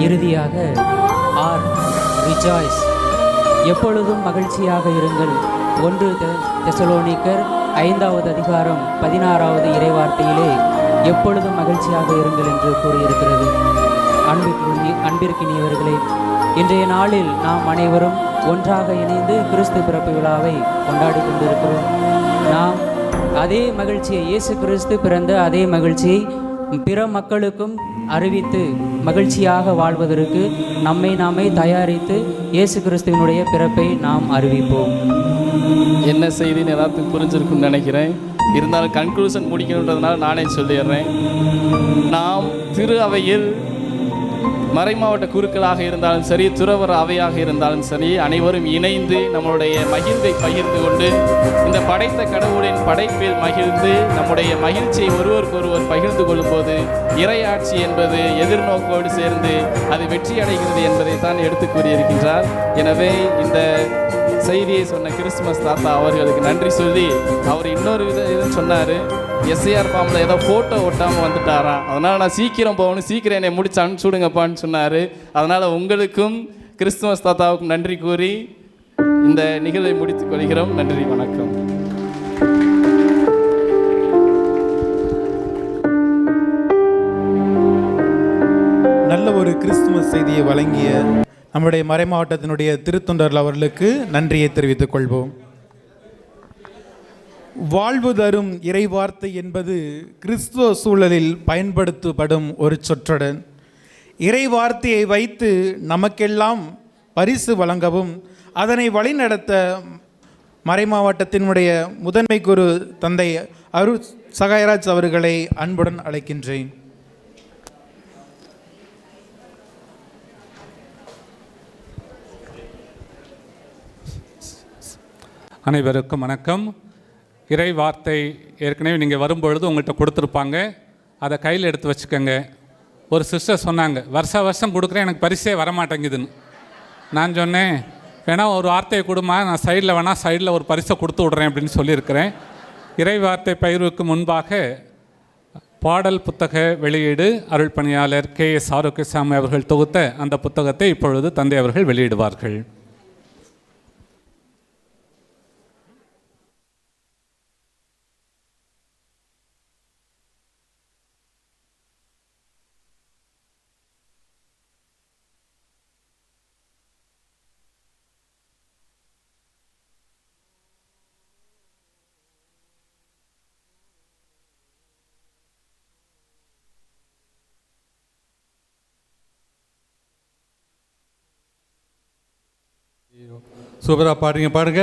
இறுதியாக ரிஜாய்ஸ், எப்பொழுதும் மகிழ்ச்சியாக இருங்கள். 1 தெசலோனிக்கர் 5வது அதிகாரம் 16வது இறைவார்த்தையிலே எப்பொழுதும் மகிழ்ச்சியாக இருங்கள் என்று கூறியிருக்கிறது. அன்பிற்கினியவர்களே, இன்றைய நாளில் நாம் அனைவரும் ஒன்றாக இணைந்து கிறிஸ்து பிறப்பு விழாவை கொண்டாடி கொண்டிருக்கிறோம். நாம் அதே மகிழ்ச்சியை, இயேசு கிறிஸ்து பிறந்த அதே மகிழ்ச்சியை பிற மக்களுக்கும் அறிவித்து மகிழ்ச்சியாக வாழ்வதற்கு நம்மை நாமே தயாரித்து இயேசு கிறிஸ்துவினுடைய பிறப்பை நாம் அறிவிப்போம். என்ன செய்தின்னு எல்லாத்துக்கும் புரிஞ்சிருக்குன்னு நினைக்கிறேன். இருந்தாலும் கன்க்ளூஷன் முடிக்கணுன்றதுனால நானே சொல்லிடுறேன். நாம் திரு அவையில் மறைமாவட்ட குருக்களாக இருந்தாலும் சரி, துறவர அவையாக இருந்தாலும் சரி, அனைவரும் இணைந்து நம்மளுடைய மகிழ்வை பகிர்ந்து கொண்டு இந்த படைத்த கடவுளின் படைப்பில் மகிழ்ந்து நம்முடைய மகிழ்ச்சியை ஒருவருக்கொருவர் பகிர்ந்து கொள்ளும்போது இறையாட்சி என்பது எதிர்நோக்கோடு சேர்ந்து அது வெற்றி அடைகிறது என்பதை தான் எடுத்து கூறியிருக்கின்றார். எனவே இந்த செய்தியை சொன்ன கிறிஸ்துமஸ் தாத்தா அவர்களுக்கு நன்றி சொல்லி, அவர் இன்னொரு இதுன்னு சொன்னார், எஸ்ஐஆர் ஃபார்மில் ஏதோ ஃபோட்டோ ஒட்டாமல் வந்துட்டாராம். அதனால் நான் சீக்கிரம் போகணும், சீக்கிரம் என்னை முடிச்சு அனுப்பிச்சுடுங்கப்பான்னு சொன்னார். அதனால் உங்களுக்கும் கிறிஸ்துமஸ் தாத்தாவுக்கும் நன்றி கூறி இந்த நிகழ்வை முடித்துக் கொள்கிறோம். நன்றி, வணக்கம். நல்ல ஒரு கிறிஸ்துமஸ் செய்தியை வழங்கிய நம்முடைய மறைமாவட்டத்தினுடைய திருத்தொண்டர்கள் அவர்களுக்கு நன்றியை தெரிவித்துக் கொள்வோம். வாழ்வு தரும் இறைவார்த்தை என்பது கிறிஸ்துவ சூழலில் பயன்படுத்தப்படும் ஒரு சொற்றொடர். இறைவார்த்தையை வைத்து நமக்கெல்லாம் பரிசு வழங்கவும் அதனை வழிநடத்த மறைமாவட்டத்தினுடைய முதன்மை குரு தந்தை அருள் சகாயராஜ் அவர்களை அன்புடன் அழைக்கின்றேன். அனைவருக்கும் வணக்கம். இறை வார்த்தை ஏற்கனவே நீங்கள் வரும்பொழுது உங்கள்கிட்ட கொடுத்துருப்பாங்க, அதை கையில் எடுத்து வச்சுக்கோங்க. ஒரு சிஸ்டர் சொன்னாங்க, வருஷம் கொடுக்குறேன், எனக்கு பரிசே வரமாட்டேங்குதுன்னு. நான் சொன்னேன், வேணால் ஒரு வார்த்தையை கொடுமா, நான் சைடில் ஒரு பரிசை கொடுத்து விட்றேன் அப்படின்னு சொல்லியிருக்கிறேன். இறை வார்த்தை பகிர்வுக்கு முன்பாக பாடல் புத்தக வெளியீடு அருள் பணியாளர் KS ஆரோக்கியசாமி அவர்கள் தொகுத்த அந்த புத்தகத்தை இப்பொழுது தந்தை அவர்கள் வெளியிடுவார்கள். சூப்பராக பாடுங்க பாடுங்க.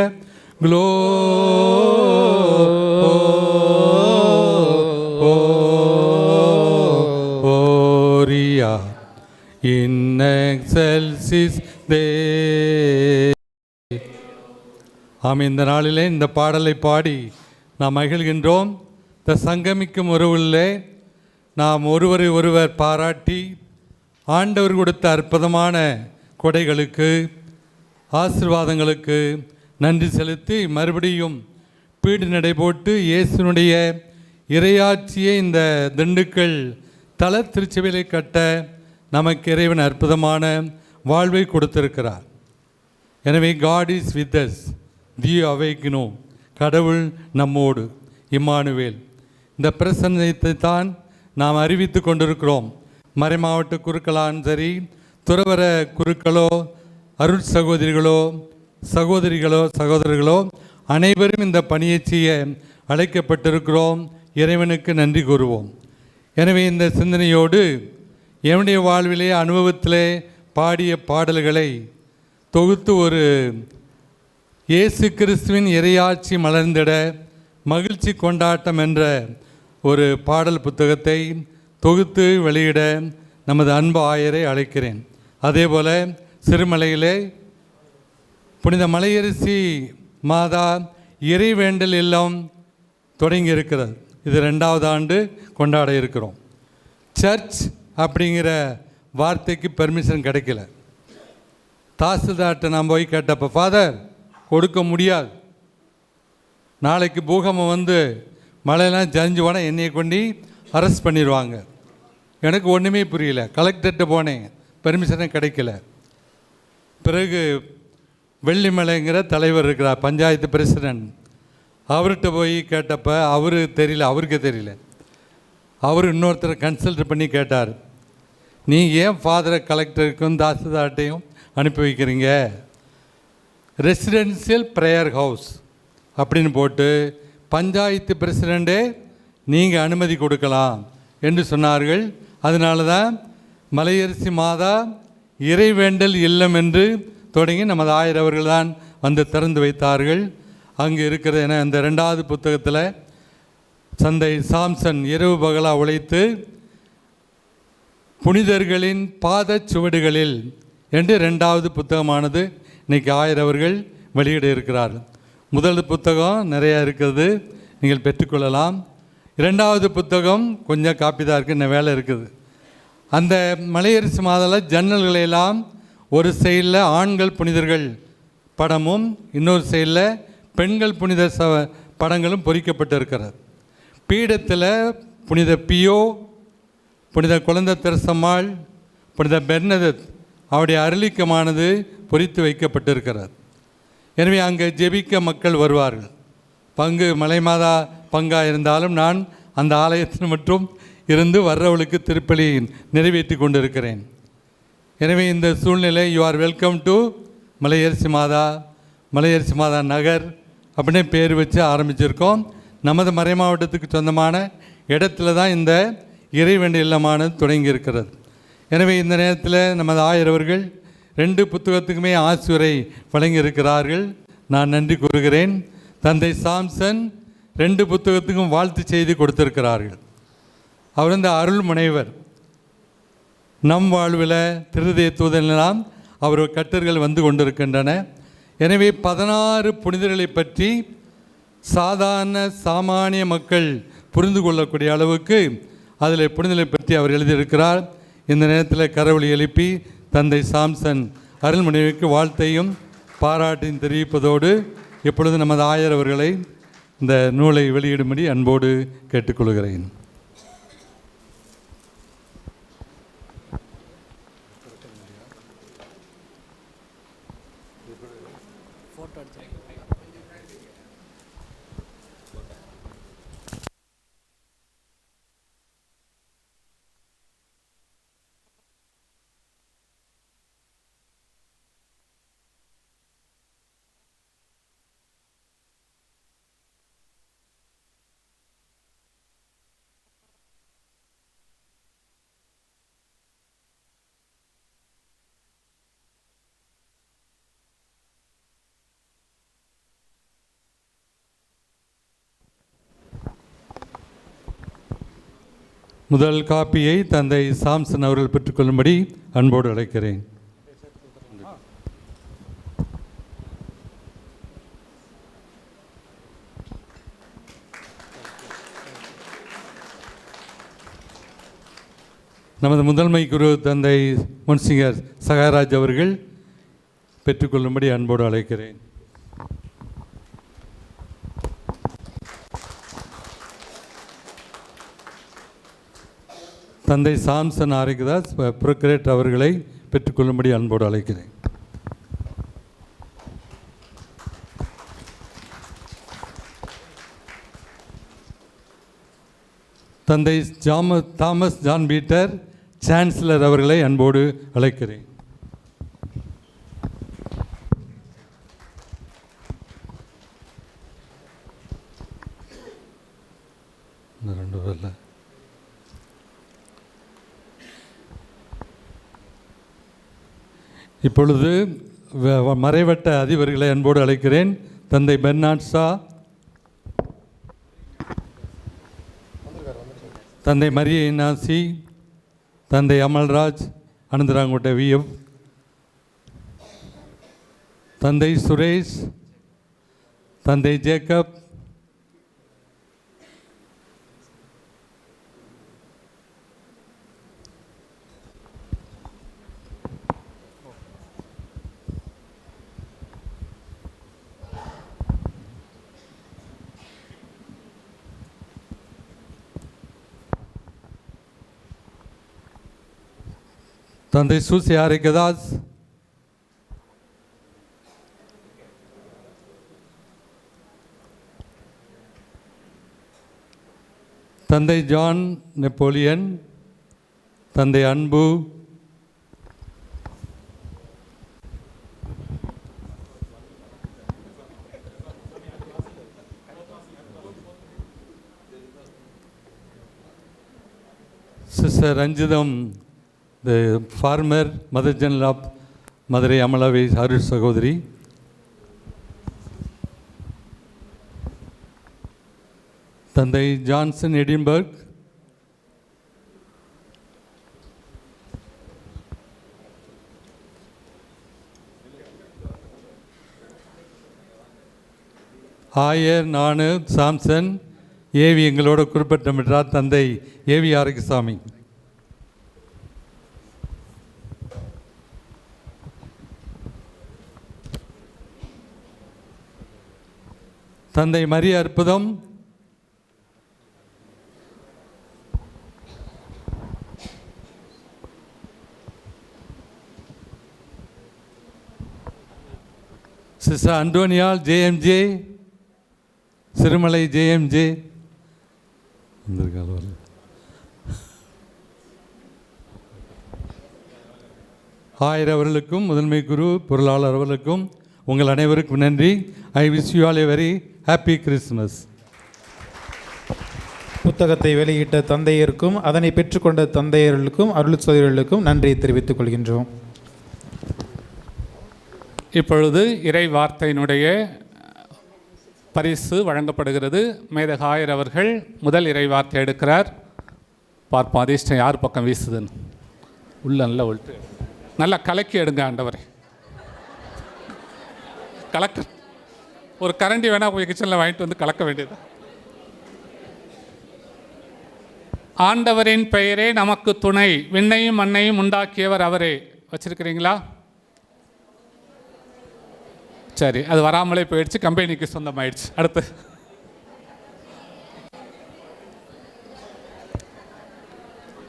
Gloria in excelsis Dei. ஆம், இந்த நாளிலே இந்த பாடலை பாடி நாம் மகிழ்கின்றோம். இந்த சங்கமிக்கும் உறவுள்ளே நாம் ஒருவரை ஒருவர் பாராட்டி ஆண்டவர் கொடுத்த அற்புதமான கொடைகளுக்கு ஆசீர்வாதங்களுக்கு நன்றி செலுத்தி மறுபடியும் பீடு நடை போட்டு இயேசுனுடைய இறையாட்சியை இந்த திண்டுக்கல் தல திருச்சபையிலே கட்ட நமக்கு இறைவன் அற்புதமான வாழ்வை கொடுத்திருக்கிறார். எனவே காட் இஸ் வித் அஸ், தி அவேக்கினோ, கடவுள் நம்மோடு, இம்மானுவேல். இந்த பிரசன்னத்தை தான் நாம் அறிவித்து கொண்டிருக்கிறோம். மறைமாவட்ட குருக்களாலும் சரி, துறவர குருக்களோ, அருள் சகோதரிகளோ அனைவரும் இந்த பணியை செய்ய அழைக்கப்பட்டிருக்கிறோம். இறைவனுக்கு நன்றி கூறுவோம். எனவே இந்த சிந்தனையோடு என்னுடைய வாழ்விலே அனுபவத்திலே பாடிய பாடல்களை தொகுத்து ஒரு இயேசு கிறிஸ்துவின் இறையாட்சி மலர்ந்திட மகிழ்ச்சி கொண்டாட்டம் என்ற ஒரு பாடல் புத்தகத்தை தொகுத்து வெளியிட நமது அன்பு ஆயரை அழைக்கிறேன். அதேபோல் சிறுமலையிலே புனித மலையரசி மாதா இறைவேண்டல் இல்லம் தொடங்கி இருக்கிறது. இது 2வது ஆண்டு கொண்டாட இருக்கிறோம். சர்ச் அப்படிங்கிற வார்த்தைக்கு பெர்மிஷன் கிடைக்கல. தாசில்தார்கிட்ட நான் போய் கேட்டப்போ, ஃபாதர் கொடுக்க முடியாது, நாளைக்கு பூகம்பம் வந்து மழையெல்லாம் ஜரிஞ்சு போனால் என்னையை கொண்டு அரெஸ்ட் பண்ணிடுவாங்க. எனக்கு ஒன்றுமே புரியல. கலெக்டர்கிட்ட போனேன், பெர்மிஷனே கிடைக்கல. பிறகு வெள்ளிமலைங்கிற தலைவர் இருக்கிறார், பஞ்சாயத்து பிரசிடென்ட், அவர்கிட்ட போய் கேட்டப்போ அவருக்கே தெரியல. அவர் இன்னொருத்தரை கன்சல்ட் பண்ணி கேட்டார், நீங்கள் ஏன் ஃபாதரை கலெக்டருக்கும் தாசில்தார்ட்டையும் அனுப்பி வைக்கிறீங்க? ரெசிடென்சியல் ப்ரேயர் ஹவுஸ் அப்படின்னு போட்டு பஞ்சாயத்து பிரசிடெண்ட்டே நீங்கள் அனுமதி கொடுக்கலாம் என்று சொன்னார்கள். அதனால தான் மலையரசி மாதா இறைவேண்டல் இல்லம் என்று தொடங்கி நமது ஆயர் அவர்கள் தான் வந்து திறந்து வைத்தார்கள். அங்கே இருக்கிறது என அந்த 2வது புத்தகத்தில் சந்தை சாம்சன் இரவு பகலாக உழைத்து புனிதர்களின் பாதச் சுவடுகளில் என்று 2வது புத்தகமானது இன்றைக்கி ஆயர் அவர்கள் வெளியிட இருக்கிறார். முதல் புத்தகம் நிறையா இருக்கிறது, நீங்கள் பெற்றுக்கொள்ளலாம். 2வது புத்தகம் கொஞ்சம் காப்பி தான் இருக்குது, இன்னும் வேலை இருக்குது. அந்த மலையரசி மாதாவில் ஜன்னல்களெல்லாம் ஒரு சைடில் ஆண்கள் புனிதர்கள் படமும் இன்னொரு சைடில் பெண்கள் புனித படங்களும் பொறிக்கப்பட்டு இருக்கிறது. பீடத்தில் புனித பியோ, புனித குழந்தை தெரசம்மாள், புனித பெர்னதத் அவருடைய அருளிக்கமானது பொறித்து வைக்கப்பட்டிருக்கிறது. எனவே அங்கே ஜெபிக்க மக்கள் வருவார்கள். பங்கு மலைமாதா பங்காக இருந்தாலும் நான் அந்த ஆலயத்தில் மட்டும் இருந்து வர்றவளுக்கு திருப்பலி நிறைவேற்றி கொண்டிருக்கிறேன். எனவே இந்த சூழ்நிலை you are welcome to Malayarasi மாதா நகர் அப்படின்னு பேர் வச்சு ஆரம்பிச்சிருக்கோம். நமது மறை மாவட்டத்துக்கு சொந்தமான இடத்துல தான் இந்த இறைவேண்டல் இல்லமானது தொடங்கி இருக்கிறது. எனவே இந்த நேரத்தில் நமது ஆயர் அவர்கள் 2 புத்தகத்துக்குமே ஆசியுரை வழங்கியிருக்கிறார்கள். நான் நன்றி கூறுகிறேன். தந்தை சாம்சன் 2 புத்தகத்துக்கும் வாழ்த்து செய்தி கொடுத்திருக்கிறார்கள். அவர் இந்த அருள் முனைவர். நம் வாழ்வில் திருதய தூதனெல்லாம் அவர் கட்டுரைகள் வந்து கொண்டிருக்கின்றன. எனவே 16 புனிதர்களை பற்றி சாமானிய மக்கள் புரிந்து கொள்ளக்கூடிய அளவுக்கு அதில் புனிதர்களை பற்றி அவர் எழுதியிருக்கிறார். இந்த நேரத்தில் கரவொலி எழுப்பி தந்தை சாம்சன் அருள்மனைவிக்கு வாழ்த்தையும் பாராட்டையும் தெரிவிப்பதோடு எப்பொழுது நமது ஆயர் அவர்களை இந்த நூலை வெளியிடும்படி அன்போடு கேட்டுக்கொள்கிறேன். முதல் காப்பியை தந்தை சாம்சன் அவர்கள் பெற்றுக்கொள்ளும்படி அன்போடு அழைக்கிறேன். நமது முதன்மை குரு தந்தை முன்சிங்கர் சகாராஜ் அவர்கள் பெற்றுக்கொள்ளும்படி அன்போடு அழைக்கிறேன். தந்தை சாம்சன் ஆரிகதாஸ் புரோக்ரேட் அவர்களை பெற்றுக்கொள்ளும்படி அன்போடு அழைக்கிறேன். தந்தை தாமஸ் ஜான் பீட்டர் சான்சலர் அவர்களை அன்போடு அழைக்கிறேன். இப்பொழுது மறைவட்ட அதிபர்களை அன்போடு அழைக்கிறேன். தந்தை பெர்னாட் ஷா, தந்தை மரிய இனாசி, தந்தை அமல்ராஜ் அனந்தராங்கோட்டை விஎம், தந்தை சுரேஷ், தந்தை ஜேக்கப், தந்தை சூசி ஆரிகதாஸ், தந்தை ஜான் நெப்போலியன், தந்தை அன்பு, sister Ranjitham, the farmer, Mother General of Madurai Amalavi Harush சகோதரி, தந்தை ஜான்சன் எடின்பர்க், ஆயர் நானு சாம்சன் ஏவி எங்களோட குறிப்பிட்டமிட்டார் தந்தை ஏவி ஆரோக்கியசாமி, தந்தை மரிய அற்புதம், சிஸ்டர் அண்டோனியால் ஜேஎம்ஜே, சிறுமலை ஜேஎம்ஜே ஆயர் அவர்களுக்கும் முதன்மை குரு பொருளாளர் அவர்களுக்கும் உங்கள் அனைவருக்கும் நன்றி. I wish you all A very happy Christmas. புத்தகத்தை வெளியிட்ட தந்தையருக்கும் அதனை பெற்றுக்கொண்ட தந்தையர்களுக்கும் அருள் சகோதரர்களுக்கும் நன்றியை தெரிவித்துக் கொள்கின்றோம். இப்பொழுது இறை வார்த்தையினுடைய பரிசு வழங்கப்படுகிறது. மேதக ஆயர் அவர்கள் முதல் இறை வார்த்தை எடுக்கிறார். பார்ப்போம் அதிர்ஷ்டம் யார் பக்கம் வீசுதுன்னு. உள்ள நல்லா ஒழித்து நல்லா கலக்கி எடுங்க ஆண்டவரை. கலக்க ஒரு கரண்டி வேணால் போய் கிச்சனில் வாங்கிட்டு வந்து கலக்க வேண்டியது. ஆண்டவரின் பெயரே நமக்கு துணை, விண்ணையும் மண்ணையும் உண்டாக்கியவர் அவரே. வச்சிருக்கிறீங்களா? சரி, அது வராமலே போயிடுச்சு, கம்பெனிக்கு சொந்தமாயிடுச்சு. அடுத்து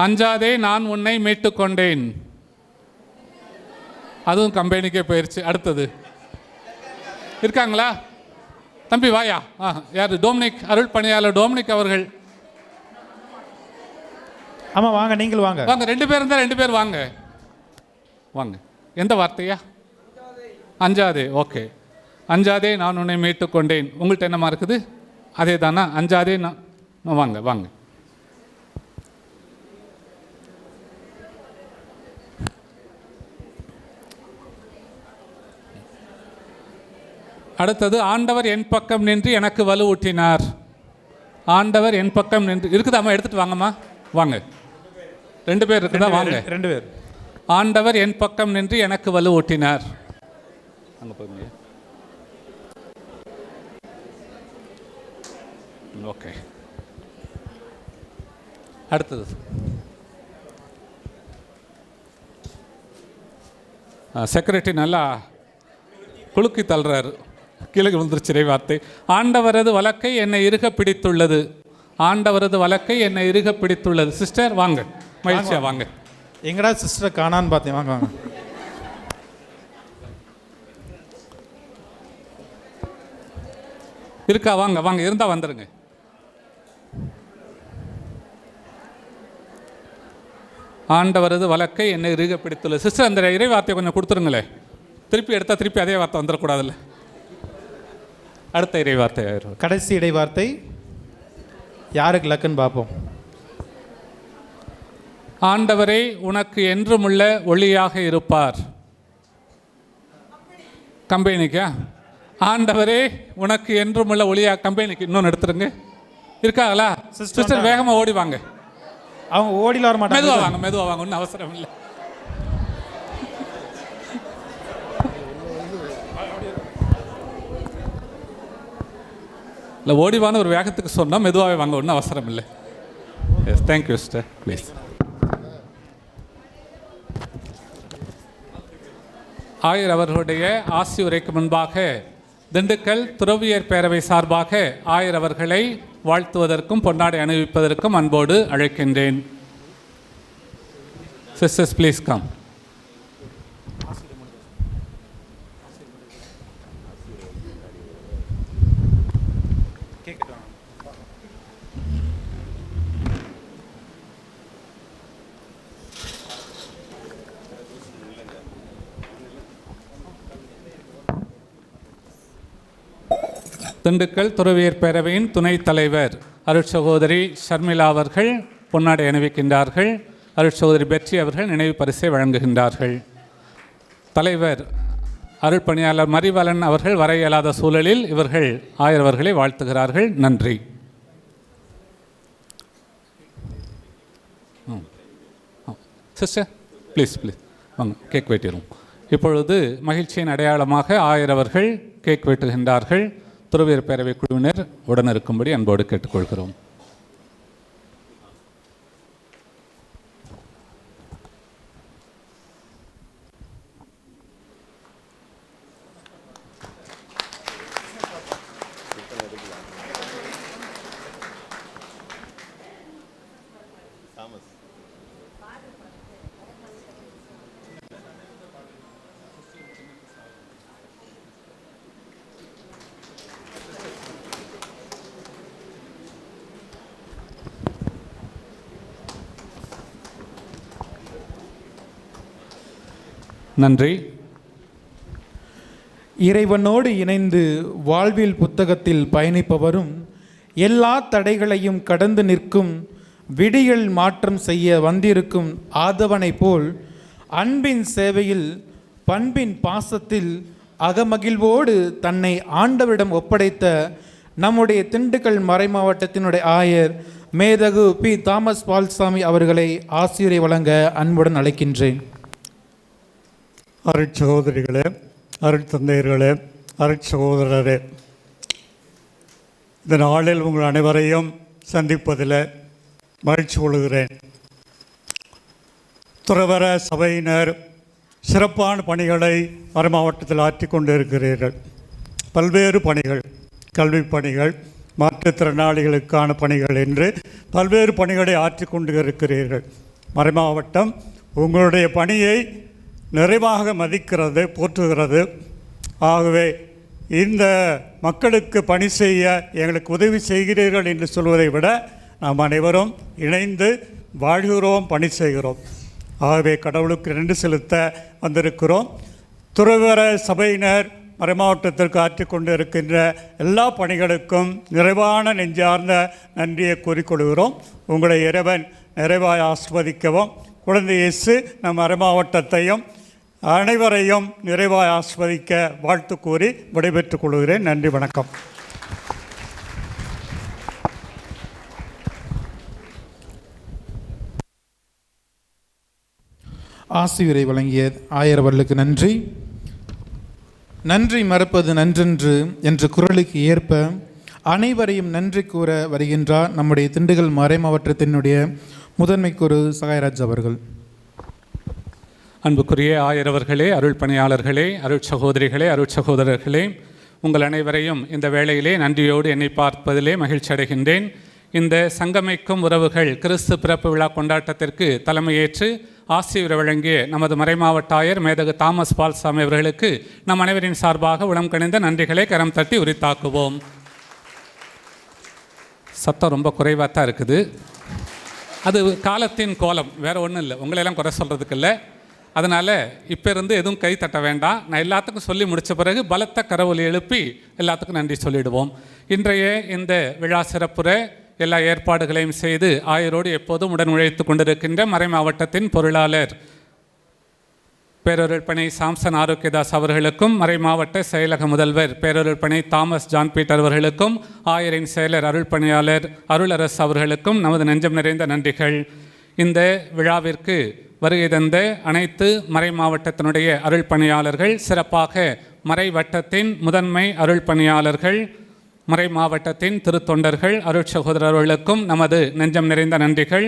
அஞ்சாதே நான் உன்னை மீட்டு கொண்டேன், அதுவும் கம்பெனிக்கே போயிடுச்சு. அடுத்தது இருக்காங்களா? தம்பி வாயா. யார்? டோமினிக், அருள் பணியாளர் டோமினிக் அவர்கள். ஆமாம் வாங்க, நீங்கள் வாங்க. வாங்க, 2 பேர் இருந்தால் 2 பேர் வாங்க வாங்க. எந்த வார்த்தையா? அஞ்சாதே. ஓகே, அஞ்சாதே நான் உன்னை மீட்டு கொண்டேன். உங்கள்கிட்ட என்னமா இருக்குது? அதே தானா? அஞ்சாதே நான். வாங்க வாங்க. அடுத்தது ஆண்டவர் என் பக்கம் நின்று எனக்கு வலுவூட்டினார். ஆண்டவர் என் பக்கம் நின்று இருக்குதாம்மா, எடுத்துகிட்டு வாங்கம்மா. வாங்க. 2 பேர் இருக்குதா? வாங்க. 2 பேர். ஆண்டவர் என் பக்கம் நின்று எனக்கு வலு ஊட்டினார். அங்கே போய் ஓகே. அடுத்தது செக்ரட்டரி நல்லா குலுக்கி தள்ளுறாரு. கீழே விழுந்துருச்சு இறை வார்த்தை. ஆண்டவரது வழக்கை என்னை இறுக பிடித்துள்ளது. ஆண்டவரது வழக்கை என்னை இறுக பிடித்துள்ளது. சிஸ்டர் வாங்க, மகிழ்ச்சியா வாங்க. எங்கடா சிஸ்டர் காணான்னு பார்த்தேன். வாங்க வாங்க. இருக்கா? வாங்க வாங்க, இருந்தா வந்துருங்க. ஆண்டவரது வழக்கை என்னை இறுக பிடித்துள்ளது. சிஸ்டர் அந்த இறை வார்த்தையை கொஞ்சம் கொடுத்துருங்களே. திருப்பி எடுத்தால் திருப்பி அதே வார்த்தை வந்துடக்கூடாதுல்ல. அடுத்த இறை வார்த்தை கடைசி இடை வார்த்தை யாருக்கு லக்குன்னு பார்ப்போம். ஆண்டவரே உனக்கு என்றுமுள்ள ஒளியாக இருப்பார். கம்பெனிக்கா? ஆண்டவரே உனக்கு என்றுமுள்ள ஒளியாக. கம்பெனிக்கு இன்னொன்று எடுத்துருங்க. இருக்காங்களா சிஸ்டர்? வேகமாக ஓடி வாங்க. அவங்க ஓடில வர மாட்டாங்க. மெதுவாக வாங்க, மெதுவாக வாங்க, ஒன்றும் அவசரம் இல்லை. இல்லை, ஓடிவான ஒரு வேகத்துக்கு சொன்னால் மெதுவாகவே வாங்க, ஒன்றும் அவசரம் இல்லை. Yes, thank you sister. ப்ளீஸ். ஆயர் அவர்களுடைய ஆசி உரைக்கு முன்பாக திண்டுக்கல் துறவியர் பேரவை சார்பாக ஆயர் அவர்களை வாழ்த்துவதற்கும் பொன்னாடை அணிவிப்பதற்கும் அன்போடு அழைக்கின்றேன். Sisters please come. திண்டுக்கல் துறவியர் பேரவையின் துணைத் தலைவர் அருட்சகோதரி ஷர்மிளா அவர்கள் பொன்னாடை அணிவிக்கின்றார்கள். அருட்சகோதரி பெட்ரி அவர்கள் நினைவு பரிசை வழங்குகின்றார்கள். தலைவர் அருள் பணியாளர் மரிவலன் அவர்கள் வர இயலாத சூழலில் இவர்கள் ஆயர் அவர்களை வாழ்த்துகிறார்கள். நன்றி. சிஸ்டர் ப்ளீஸ் ப்ளீஸ் வாங்க, கேக் வெட்டிடுவோம். இப்பொழுது மகிழ்ச்சியின் அடையாளமாக ஆயர் அவர்கள் கேக் வெட்டுகின்றார்கள். துறவியர் பேரவை குழுவினர் உடன் இருக்கும்படி அன்போடு கேட்டுக்கொள்கிறோம். நன்றி. இறைவனோடு இணைந்து வாழ்வில் புத்தகத்தில் பயணிப்பவரும் எல்லா தடைகளையும் கடந்து நிற்கும் விடியல் மாற்றம் செய்ய வந்திருக்கும் ஆதவனை போல் அன்பின் சேவையில் பண்பின் பாசத்தில் அகமகிழ்வோடு தன்னை ஆண்டவரிடம் ஒப்படைத்த நம்முடைய திண்டுக்கல் மறைமாவட்டத்தினுடைய ஆயர் மேதகு பி. தாமஸ் பால்சாமி அவர்களை ஆசிரியரை வழங்க அன்புடன் அழைக்கின்றேன். அருட்சகோதரிகளே, அருட்தந்தையர்களே, அருட்சகோதரரே, இந்த நாளில் உங்கள் அனைவரையும் சந்திப்பதில் மகிழ்ச்சி கொள்கிறேன். துறவர சபையினர் சிறப்பான பணிகளை மறைமாவட்டத்தில் ஆற்றி கொண்டு இருக்கிறீர்கள். பல்வேறு பணிகள், கல்வி பணிகள், மாற்றுத்திறனாளிகளுக்கான பணிகள் என்று பல்வேறு பணிகளை ஆற்றி கொண்டு இருக்கிறீர்கள். மறைமாவட்டம் உங்களுடைய பணியை நிறைவாக மதிக்கிறது, போற்றுகிறது. ஆகவே இந்த மக்களுக்கு பணி செய்ய எங்களுக்கு உதவி செய்கிறீர்கள் என்று சொல்வதை விட நாம் அனைவரும் இணைந்து வாழ்கிறோம், பணி செய்கிறோம். ஆகவே கடவுளுக்கு நன்றி செலுத்த வந்திருக்கிறோம். துறவர சபையினர் மறைமாவட்டத்திற்கு ஆற்றி கொண்டு இருக்கின்ற எல்லா பணிகளுக்கும் நிறைவான நெஞ்சார்ந்த நன்றியை கூறிக்கொள்கிறோம். உங்களை இறைவன் நிறைவாய் ஆஸ்வதிக்கவும், குழந்தை இயேசு நம் மறைமாவட்டத்தையும் அனைவரையும் நிறைவாய் ஆஸ்வதிக்க வாழ்த்து கூறி விடைபெற்றுக் கொள்கிறேன். நன்றி, வணக்கம். ஆசிரியரை வழங்கிய ஆயர் அவர்களுக்கு நன்றி. நன்றி மறப்பது நன்றென்று என்ற குரலுக்கு ஏற்ப அனைவரையும் நன்றி கூற வருகின்றார் நம்முடைய திண்டுக்கல் மறைமாவட்டத்தினுடைய முதன்மை குரு சகாயராஜ் அவர்கள். அன்புக்குரிய ஆயரவர்களே, அருள் பணியாளர்களே, அருள் சகோதரிகளே, அருள் சகோதரர்களே, உங்கள் அனைவரையும் இந்த வேளையிலே நன்றியோடு என்னை பார்ப்பதிலே மகிழ்ச்சி அடைகின்றேன். இந்த சங்கமிக்கும் உறவுகள் கிறிஸ்து பிறப்பு விழா கொண்டாட்டத்திற்கு தலைமையேற்று ஆசிரியர் வழங்கிய நமது மறைமாவட்ட ஆயர் மேதகு தாமஸ் பால்சாமி அவர்களுக்கு நம் அனைவரின் சார்பாக உளம் கணிந்த நன்றிகளை கரம் தட்டி உரித்தாக்குவோம். சத்தம் ரொம்ப குறைவாக தான் இருக்குது. அது காலத்தின் கோலம், வேறு ஒன்றும் இல்லை. உங்களெல்லாம் குறை சொல்கிறதுக்கு இல்லை. அதனால் இப்போ இருந்து எதுவும் கை தட்ட வேண்டாம். நான் எல்லாத்துக்கும் சொல்லி முடித்த பிறகு பலத்த கரவொலி எழுப்பி எல்லாத்துக்கும் நன்றி சொல்லிடுவோம். இன்றைய இந்த விழா சிறப்புற எல்லா ஏற்பாடுகளையும் செய்து ஆயரோடு எப்போதும் உடன் உழைத்து கொண்டிருக்கின்ற மறை மாவட்டத்தின் பொருளாளர் பேரொருள் பணி சாம்சன் ஆரோக்கியதாஸ் அவர்களுக்கும், மறை மாவட்ட செயலக முதல்வர் பேரொருள் பணி தாமஸ் ஜான் பீட்டர் அவர்களுக்கும், ஆயரின் செயலர் அருள் பணியாளர் அருளரசு அவர்களுக்கும் நமது நெஞ்சம் நிறைந்த நன்றிகள். இந்த விழாவிற்கு வருகை தந்த அனைத்து மறை மாவட்டத்தினுடைய அருள் பணியாளர்கள், சிறப்பாக மறை வட்டத்தின் முதன்மை அருள் பணியாளர்கள், மறை மாவட்டத்தின் திருத்தொண்டர்கள், அருள் சகோதரர்களுக்கும் நமது நெஞ்சம் நிறைந்த நன்றிகள்.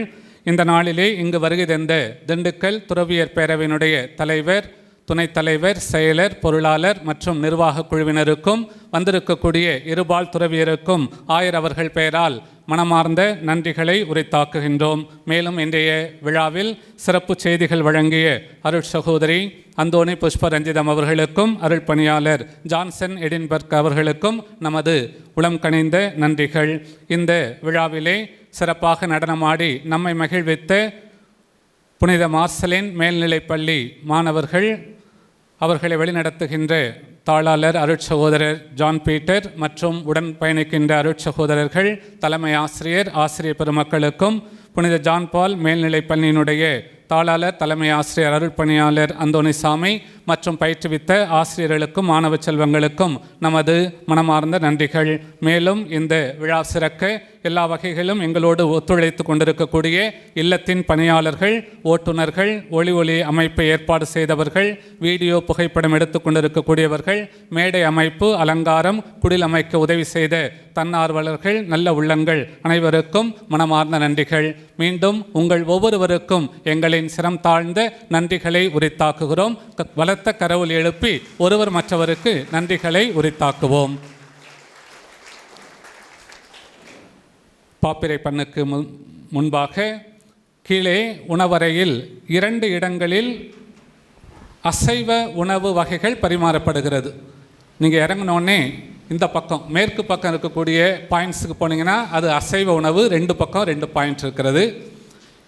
இந்த நாளிலே இங்கு வருகை தந்த திண்டுக்கல் துறவியர் பேரவையினுடைய தலைவர், துணைத் தலைவர், செயலர், பொருளாளர் மற்றும் நிர்வாக குழுவினருக்கும் வந்திருக்கக்கூடிய இருபால் துறவியருக்கும் ஆயர் அவர்கள் பெயரால் மனமார்ந்த நன்றிகளை உரித்தாக்குகின்றோம். மேலும் இன்றைய விழாவில் சிறப்பு செய்திகள் வழங்கிய அருள் சகோதரி அந்தோணி புஷ்பரஞ்சிதம் அவர்களுக்கும், அருள் பணியாளர் ஜான்சன் எடின்பர்க் அவர்களுக்கும் நமது உளம் கனிந்த நன்றிகள். இந்த விழாவிலே சிறப்பாக நடனமாடி நம்மை மகிழ்வித்த புனித மார்சலின் மேல்நிலைப்பள்ளி மாணவர்கள், அவர்களை வழிநடத்துகின்ற தாளாளர் அருட்சகோதரர் ஜான் பீட்டர் மற்றும் உடன் பயணிக்கின்ற அருட்சகோதரர்கள், தலைமை ஆசிரியர், ஆசிரியர் பெருமக்களுக்கும், புனித ஜான் பால் மேல்நிலைப்பள்ளியினுடைய தாளாளர், தலைமை ஆசிரியர், அருள் பணியாளர் அந்தோணிசாமி மற்றும் பயிற்றுவித்த ஆசிரியர்களுக்கும் மாணவ செல்வங்களுக்கும் நமது மனமார்ந்த நன்றிகள். மேலும் இந்த விழா சிறக்க எல்லா வகைகளும் எங்களோடு ஒத்துழைத்து கொண்டிருக்கக்கூடிய இல்லத்தின் பணியாளர்கள், ஓட்டுநர்கள், ஒளி அமைப்பை ஏற்பாடு செய்தவர்கள், வீடியோ புகைப்படம் எடுத்து கொண்டிருக்கக்கூடியவர்கள், மேடை அமைப்பு, அலங்காரம், குடில் அமைக்க உதவி செய்த தன்னார்வலர்கள், நல்ல உள்ளங்கள் அனைவருக்கும் மனமார்ந்த நன்றிகள். மீண்டும் உங்கள் ஒவ்வொருவருக்கும் எங்களின் சிரம் தாழ்ந்த நன்றிகளை உரித்தாக்குகிறோம். பலத்த கரவொலி எழுப்பி ஒருவர் மற்றவருக்கு நன்றிகளை உரித்தாக்குவோம். பாப்பிரை பண்ணுக்கு முன்பாக கீழே உணவறையில் 2 இடங்களில் அசைவ உணவு வகைகள் பரிமாறப்படுகிறது. நீங்கள் இறங்கினோடனே இந்த பக்கம் மேற்கு பக்கம் இருக்கக்கூடிய பாயிண்ட்ஸுக்கு போனீங்கன்னா அது அசைவ உணவு, 2 பக்கம் 2 பாயிண்ட் இருக்கிறது.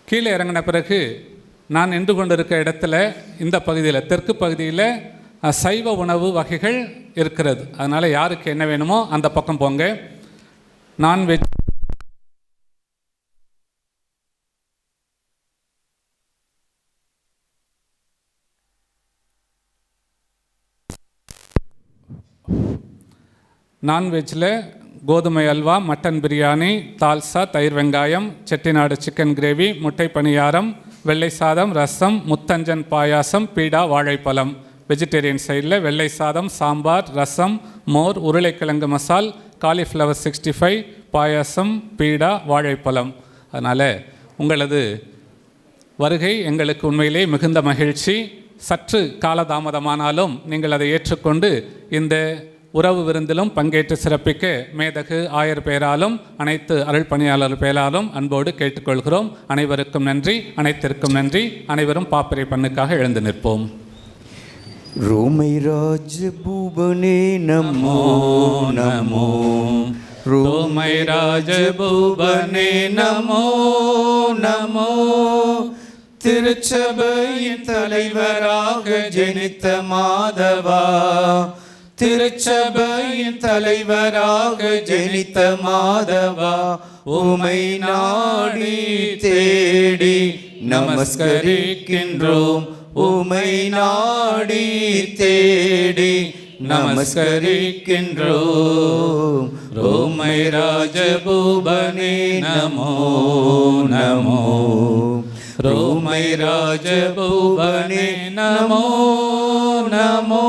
கீழே இறங்கின பிறகு நான் நின்று கொண்டிருக்க இடத்துல இந்த பகுதியில் தெற்கு பகுதியில் சைவ உணவு வகைகள் இருக்கிறது. அதனால் யாருக்கு என்ன வேணுமோ அந்த பக்கம் போங்க. நான்வெஜ் நான்வெஜ்ஜில் கோதுமை அல்வா, மட்டன் பிரியாணி, தால்சா, தயிர் வெங்காயம், செட்டிநாடு சிக்கன் கிரேவி, முட்டை பணியாரம், வெள்ளை சாதம், ரசம், முத்தஞ்சன் பாயாசம், பீடா, வாழைப்பழம். வெஜிடேரியன் சைடில் வெள்ளை சாதம், சாம்பார், ரசம், மோர், உருளைக்கிழங்கு மசால், காலிஃப்ளவர் 65, பாயாசம், பீடா, வாழைப்பழம். அதனால் உங்களது வருகை எங்களுக்கு உண்மையிலே மிகுந்த மகிழ்ச்சி. சற்று காலதாமதமானாலும் நீங்கள் அதை ஏற்றுக்கொண்டு இந்த உறவு விருந்திலும் பங்கேற்று சிறப்பிக்க மேதகு ஆயர் பெயராலும் அனைத்து அருள் பணியாளர் பெயராலும் அன்போடு கேட்டுக்கொள்கிறோம். அனைவருக்கும் நன்றி, அனைத்திற்கும் நன்றி. அனைவரும் பாப்பிரை பண்ணுக்காக எழுந்து நிற்போம். ரோமை ராஜ பூபனே நமோ நமோ, ரோமை ராஜ பூபனே நமோ நமோ, திருச்சபையின் தலைவராக ஜனித்த மாதவா, திருச்சபையின் தலைவராக ஜனித்த மாதவா, உமை நாடி தேடி நமஸ்கரிக்கின்றோம், உமை நாடி தேடி நமஸ்கரிக்கின்றோம். ரோமை ராஜபூபனே நமோ நமோ, ரோமை ராஜபூபனே நமோ நமோ